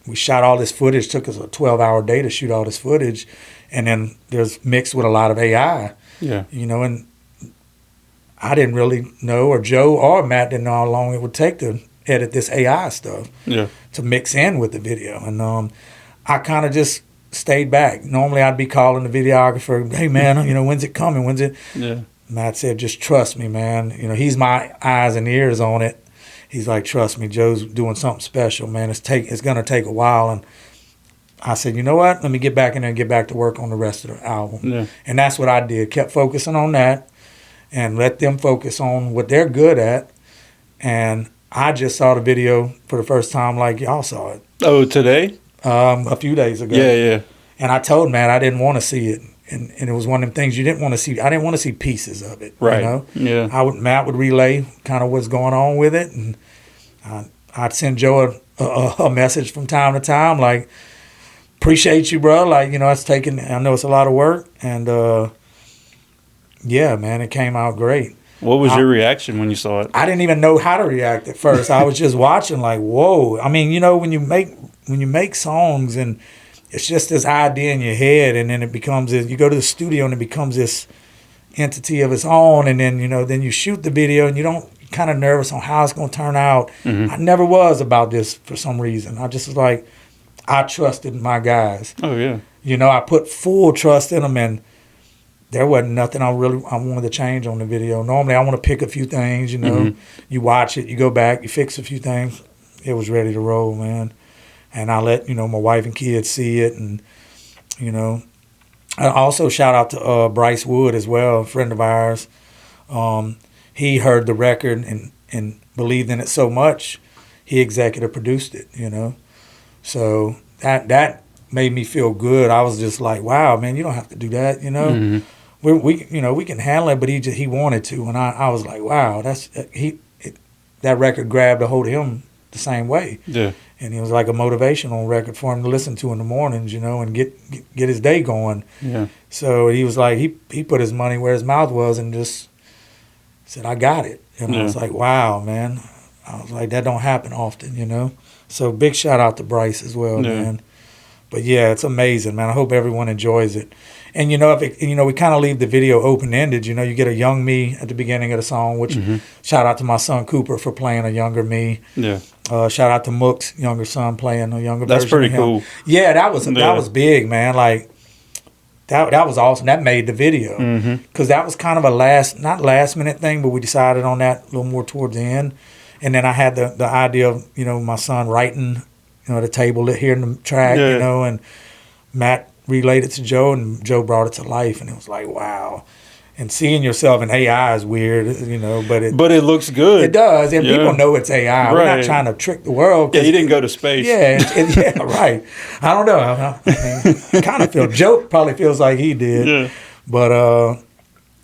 all this footage. Took us a 12-hour day to shoot all this footage, and then there's mixed with a lot of AI. Yeah. And I didn't really know, or Joe or Matt didn't know how long it would take to edit this AI stuff. Yeah. To mix in with the video, and I kind of just stayed back. Normally, I'd be calling the videographer, hey, man, when's it coming? When's it? Yeah. Matt said, just trust me, man. He's my eyes and ears on it. He's like, trust me, Joe's doing something special, man. It's going to take a while. And I said, you know what? Let me get back in there and get back to work on the rest of the album. Yeah. And that's what I did. Kept focusing on that and let them focus on what they're good at. And I just saw the video for the first time like y'all saw it. Oh, today? A few days ago. Yeah. And I told Matt I didn't want to see it. And it was one of them things you didn't want to see. I didn't want to see pieces of it. Right. Yeah. Matt would relay kind of what's going on with it. And I'd send Joe a message from time to time like, appreciate you, bro. Like, I know it's a lot of work. And, yeah, man, it came out great. What was your reaction when you saw it? I didn't even know how to react at first. I was just watching like, whoa. I mean, when you make songs and it's just this idea in your head, and then it becomes you go to the studio and it becomes this entity of its own, and then then you shoot the video and you're kind of nervous on how it's going to turn out. I never was about this for some reason. I just was like, I trusted my guys. Oh yeah. I put full trust in them, and there wasn't nothing I wanted to change on the video. Normally I want to pick a few things, you watch it, you go back, you fix a few things. It was ready to roll, man. And I let, my wife and kids see it. And, I also shout out to Bryce Wood as well, a friend of ours. He heard the record and believed in it so much, he executive produced it, So that made me feel good. I was just like, wow, man, you don't have to do that, We can handle it, but he wanted to. And I was like, wow, that record grabbed a hold of him the same way. Yeah. And it was like a motivational record for him to listen to in the mornings, and get his day going. Yeah. So he was like, he put his money where his mouth was and just said, I got it. And I was like, wow, man, I was like, that don't happen often, you know. So big shout out to Bryce as well, man. But yeah, it's amazing, man. I hope everyone enjoys it. And you know, we kind of leave the video open ended. You know, you get a young me at the beginning of the song, which shout out to my son Cooper for playing a younger me. Yeah. Shout out to Mook's younger son playing a younger version. That's pretty of him. cool. Yeah, that was big, man. Like that was awesome. That made the video because that was kind of a not last minute thing, but we decided on that a little more towards the end. And then I had the idea of, you know, my son writing, you know, the table hearing the track, you know, and Matt relayed it to Joe, and Joe brought it to life, and it was like, wow. And seeing yourself in AI is weird, you know, but it looks good. It does, and people know it's AI. Right. We're not trying to trick the world. Yeah, he didn't go to space. Yeah, yeah, right. I don't know. I kind of feel Joe probably feels like he did. Yeah. But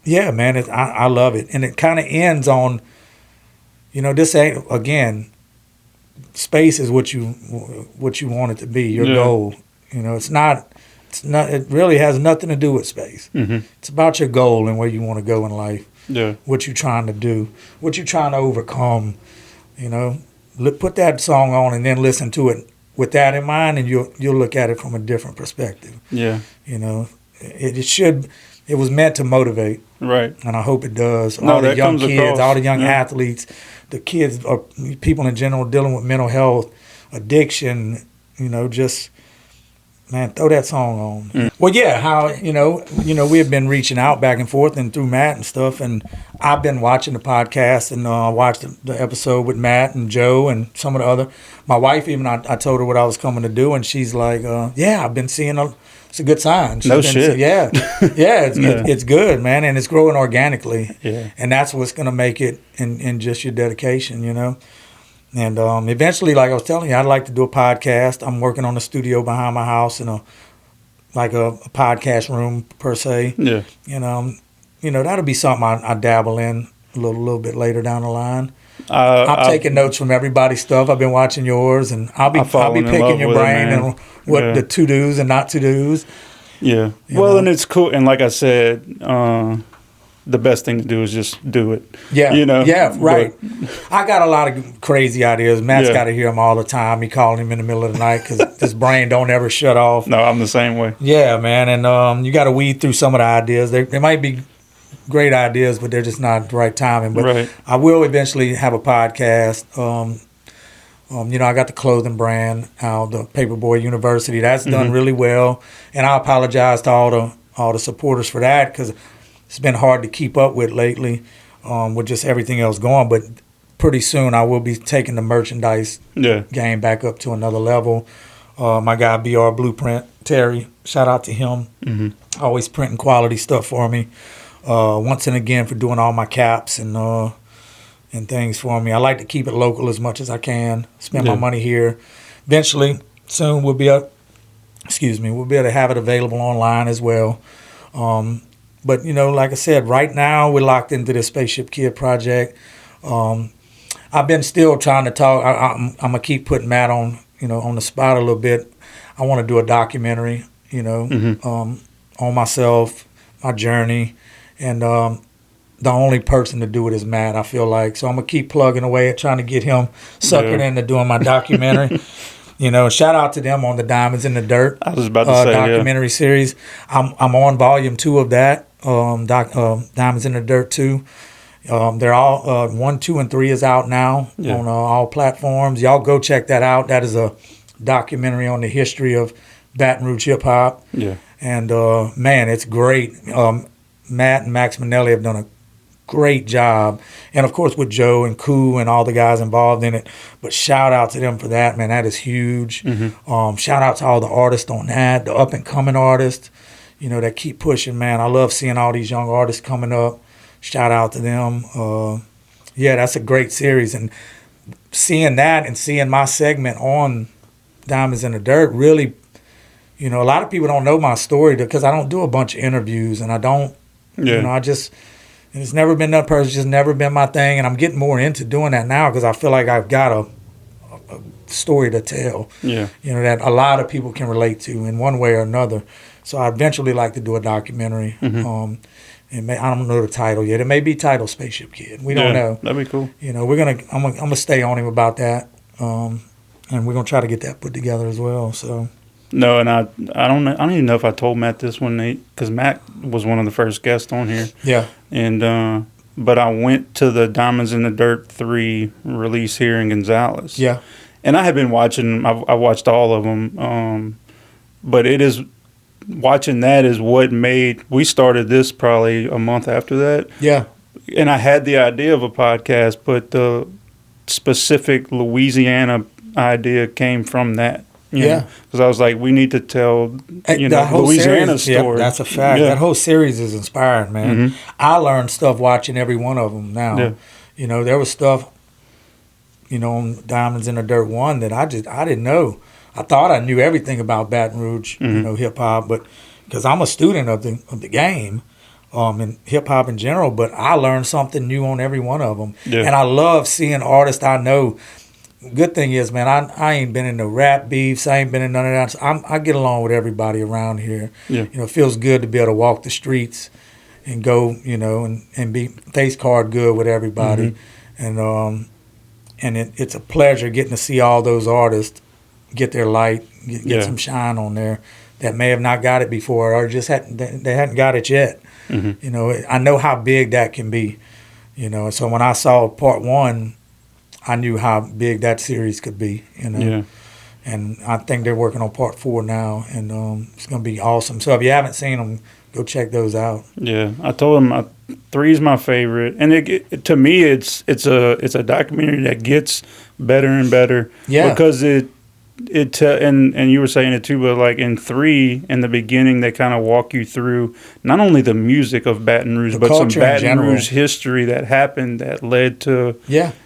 yeah, man, I love it, and it kind of ends on, you know, this ain't, again, space is what you want it to be, your goal. You know, it's not. It really has nothing to do with space. It's about your goal and where you want to go in life. Yeah. What you're trying to do, what you're trying to overcome. You know, put that song on and then listen to it with that in mind, and you'll look at it from a different perspective. Yeah. You know, it was meant to motivate. Right. And I hope it does. All the young kids, all the young athletes, the kids, or people in general dealing with mental health, addiction. You know, just. Man, throw that song on. Well, yeah, how, you know, we have been reaching out back and forth and through Matt and stuff, and I've been watching the podcast and watched the episode with Matt and Joe and some of the other. My wife even, I told her what I was coming to do, and she's like, yeah, I've been seeing it's a good sign. No shit. Yeah, it's good, man, and it's growing organically. Yeah. And that's what's going to make it in just your dedication, you know. And eventually, like I was telling you, I'd like to do a podcast. I'm working on a studio behind my house in a podcast room per se. Yeah. And that'll be something I dabble in a little bit later down the line. I'm taking notes from everybody's stuff. I've been watching yours, and I'll be picking your brain and what the to dos and not to dos. Yeah. Well, and it's cool. And like I said, the best thing to do is just do it. Yeah. You know? Yeah, right. I got a lot of crazy ideas. Matt's got to hear them all the time. He calling him in the middle of the night because his brain don't ever shut off. No, I'm the same way. Yeah, man. And you got to weed through some of the ideas. They might be great ideas, but they're just not the right timing. But I will eventually have a podcast. I got the clothing brand, the Paperboy University. That's done really well. And I apologize to all the supporters for that because it's been hard to keep up with lately with just everything else going. But pretty soon I will be taking the merchandise game back up to another level. My guy, BR Blueprint, Terry, shout out to him. Always printing quality stuff for me. Once and again for doing all my caps and things for me. I like to keep it local as much as I can, spend my money here. Eventually, soon we'll be able to have it available online as well. But, like I said, right now we're locked into the Spaceship Kid project. I've been still trying to talk. I'm going to keep putting Matt on the spot a little bit. I want to do a documentary, on myself, my journey. And the only person to do it is Matt, I feel like. So I'm going to keep plugging away at trying to get him suckered into doing my documentary. Shout out to them on the Diamonds in the Dirt. I was about to say, documentary series. I'm on volume 2 of that. Diamonds in the Dirt 2. They're all 1, 2, and 3 is out now on all platforms. Y'all go check that out. That is a documentary on the history of Baton Rouge hip hop. Yeah. And man, it's great. Matt and Max Minnelli have done a great job, and of course with Joe and Koo and all the guys involved in it. But shout out to them for that, man. That is huge. Shout out to all the artists on that, the up and coming artists, that keep pushing, man. I love seeing all these young artists coming up. Shout out to them. That's a great series, and seeing that and seeing my segment on Diamonds in the Dirt really, a lot of people don't know my story because I don't do a bunch of interviews, and I don't. It's never been that person. It's just never been my thing, and I'm getting more into doing that now because I feel like I've got a story to tell. Yeah, that a lot of people can relate to in one way or another. So I eventually like to do a documentary, and I don't know the title yet. It may be titled Spaceship Kid. We don't know. That'd be cool. You know, I'm gonna stay on him about that, and we're gonna try to get that put together as well. So. No, and I don't even know if I told Matt this one, because Matt was one of the first guests on here. Yeah. And but I went to the Diamonds in the Dirt 3 release here in Gonzales. Yeah. And I had been watching. I watched all of them. But it is watching that is what made we started this probably a month after that. Yeah. And I had the idea of a podcast, but the specific Louisiana idea came from that. Yeah, because I was like, we need to tell Louisiana story. Yep, that's a fact. Yeah. That whole series is inspiring, man. Mm-hmm. I learned stuff watching every one of them. Now, you know, there was stuff, you know, on Diamonds in the Dirt 1 that I didn't know. I thought I knew everything about Baton Rouge, you know, hip hop, but because I'm a student of the game, and hip hop in general. But I learned something new on every one of them, and I love seeing artists I know. Good thing is, man, I ain't been in the rap beefs. I ain't been in none of that. So I get along with everybody around here. Yeah. You know, it feels good to be able to walk the streets and go, you know, and be face card good with everybody. Mm-hmm. And it's a pleasure getting to see all those artists get their light, get some shine on there that may have not got it before or just they hadn't got it yet. Mm-hmm. You know, I know how big that can be. You know, so when I saw part 1, I knew how big that series could be, you know. Yeah. And I think they're working on part 4 now, and it's going to be awesome. So if you haven't seen them, go check those out. Yeah, I told them 3 is my favorite, and to me, it's a documentary that gets better and better. Yeah. Because and you were saying it too, but like in 3, in the beginning, they kind of walk you through not only the music of Baton Rouge, but some Baton Rouge history that happened that led to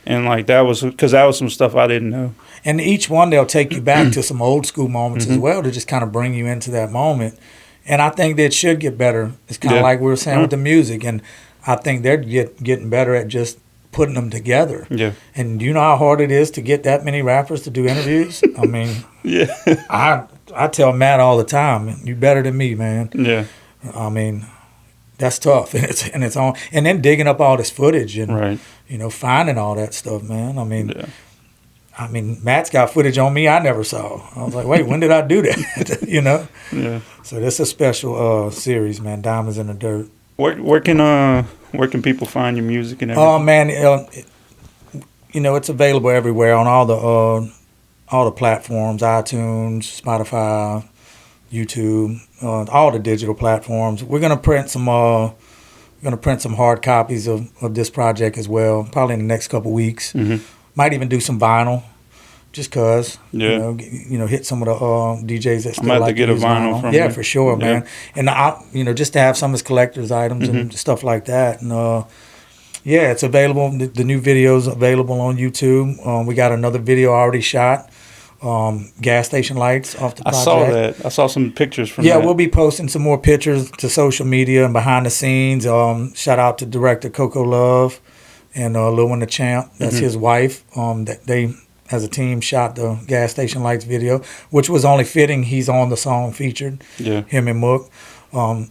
and like that was some stuff I didn't know. And each one they'll take you back to some old school moments as well to just kind of bring you into that moment. And I think that should get better. It's kind of like we were saying with the music, and I think they're getting better at just putting them together. Yeah. And you know how hard it is to get that many rappers to do interviews? I mean, I tell Matt all the time, you better than me, man. Yeah. I mean, that's tough. And it's on, and then digging up all this footage and you know, finding all that stuff, man. I mean, Matt's got footage on me I never saw. I was like, wait, when did I do that? You know? Yeah. So this is a special series, man, Diamonds in the Dirt. Where can people find your music and everything? Oh man, you know, it's available everywhere on all the platforms: iTunes, Spotify, YouTube, all the digital platforms. We're gonna print some hard copies of this project as well, probably in the next couple weeks. Mm-hmm. Might even do some vinyl. Just cause, you know, hit some of the DJs that still like to get a vinyl from you. For sure, man. And you know, just to have some of his collector's items and stuff like that. And it's available. The new video's available on YouTube. We got another video already shot. Gas station lights off the project. I saw that. I saw some pictures from that. Yeah, we'll be posting some more pictures to social media and behind the scenes. Shout out to director Coco Love and Lil Win the Champ. That's his wife. That they, as a team, shot the Gas Station Lights video, which was only fitting. He's on the song featured. Yeah. Him and Mook. I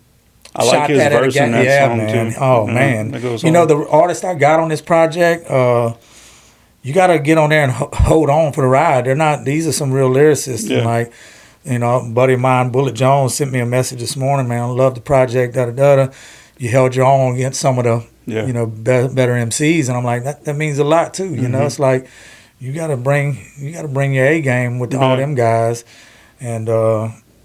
like his verse in that song, man. Too. Oh, man. You know, the artist I got on this project, you got to get on there and hold on for the ride. These are some real lyricists. Yeah. And like, you know, a buddy of mine, Bullet Jones, sent me a message this morning, man. I love the project, da-da-da-da. You held your own against some of the, you know, better MCs. And I'm like, that means a lot, too. You know, it's like, you gotta bring your A game with all them guys, and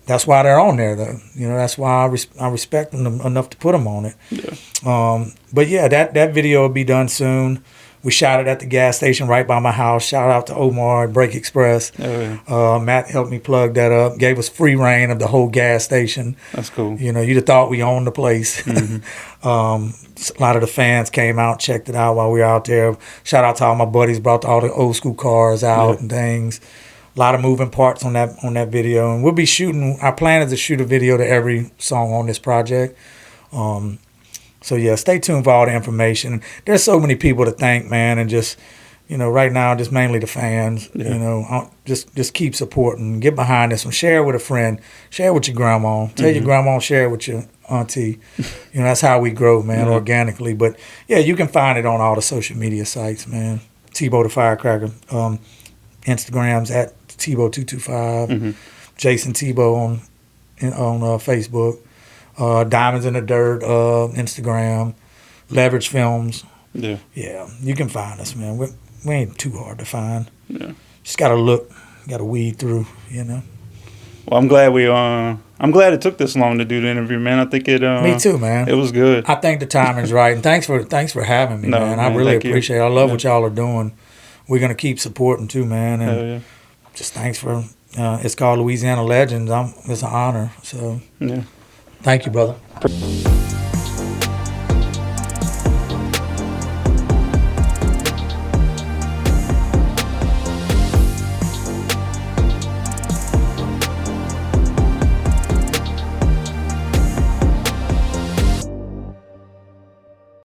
that's why they're on there. Though, you know, that's why I respect them enough to put them on it. Yeah. But yeah, that video will be done soon. We shot it at the gas station right by my house. Shout out to Omar at Break Express. Oh, yeah. Matt helped me plug that up. Gave us free reign of the whole gas station. That's cool. You know, you'd have thought we owned the place. Mm-hmm. A lot of the fans came out, checked it out while we were out there. Shout out to all my buddies, brought all the old school cars out and things. A lot of moving parts on that video. And we'll be shooting, our plan is to shoot a video to every song on this project. So yeah, stay tuned for all the information. There's so many people to thank, man, and just, right now just mainly the fans. Yeah. Just keep supporting, get behind this one, share it with a friend, share it with your grandma, tell your grandma, share it with your auntie. That's how we grow, man, organically. But yeah, you can find it on all the social media sites, man. Tebow the Firecracker, Instagram's at Tebow225, Jason Tebow on Facebook, Diamonds in the Dirt, Instagram, Leverage Films. Yeah. Yeah, you can find us, man. We ain't too hard to find. Yeah. Just gotta look, gotta weed through, Well, I'm glad it took this long to do the interview, man. I think it. Me too, man. It was good. I think the timing's right, and thanks for having me, man. I really appreciate it. I love what y'all are doing. We're gonna keep supporting too, man. And just thanks for. It's called Louisiana Legends. It's an honor. So, yeah. Thank you, brother.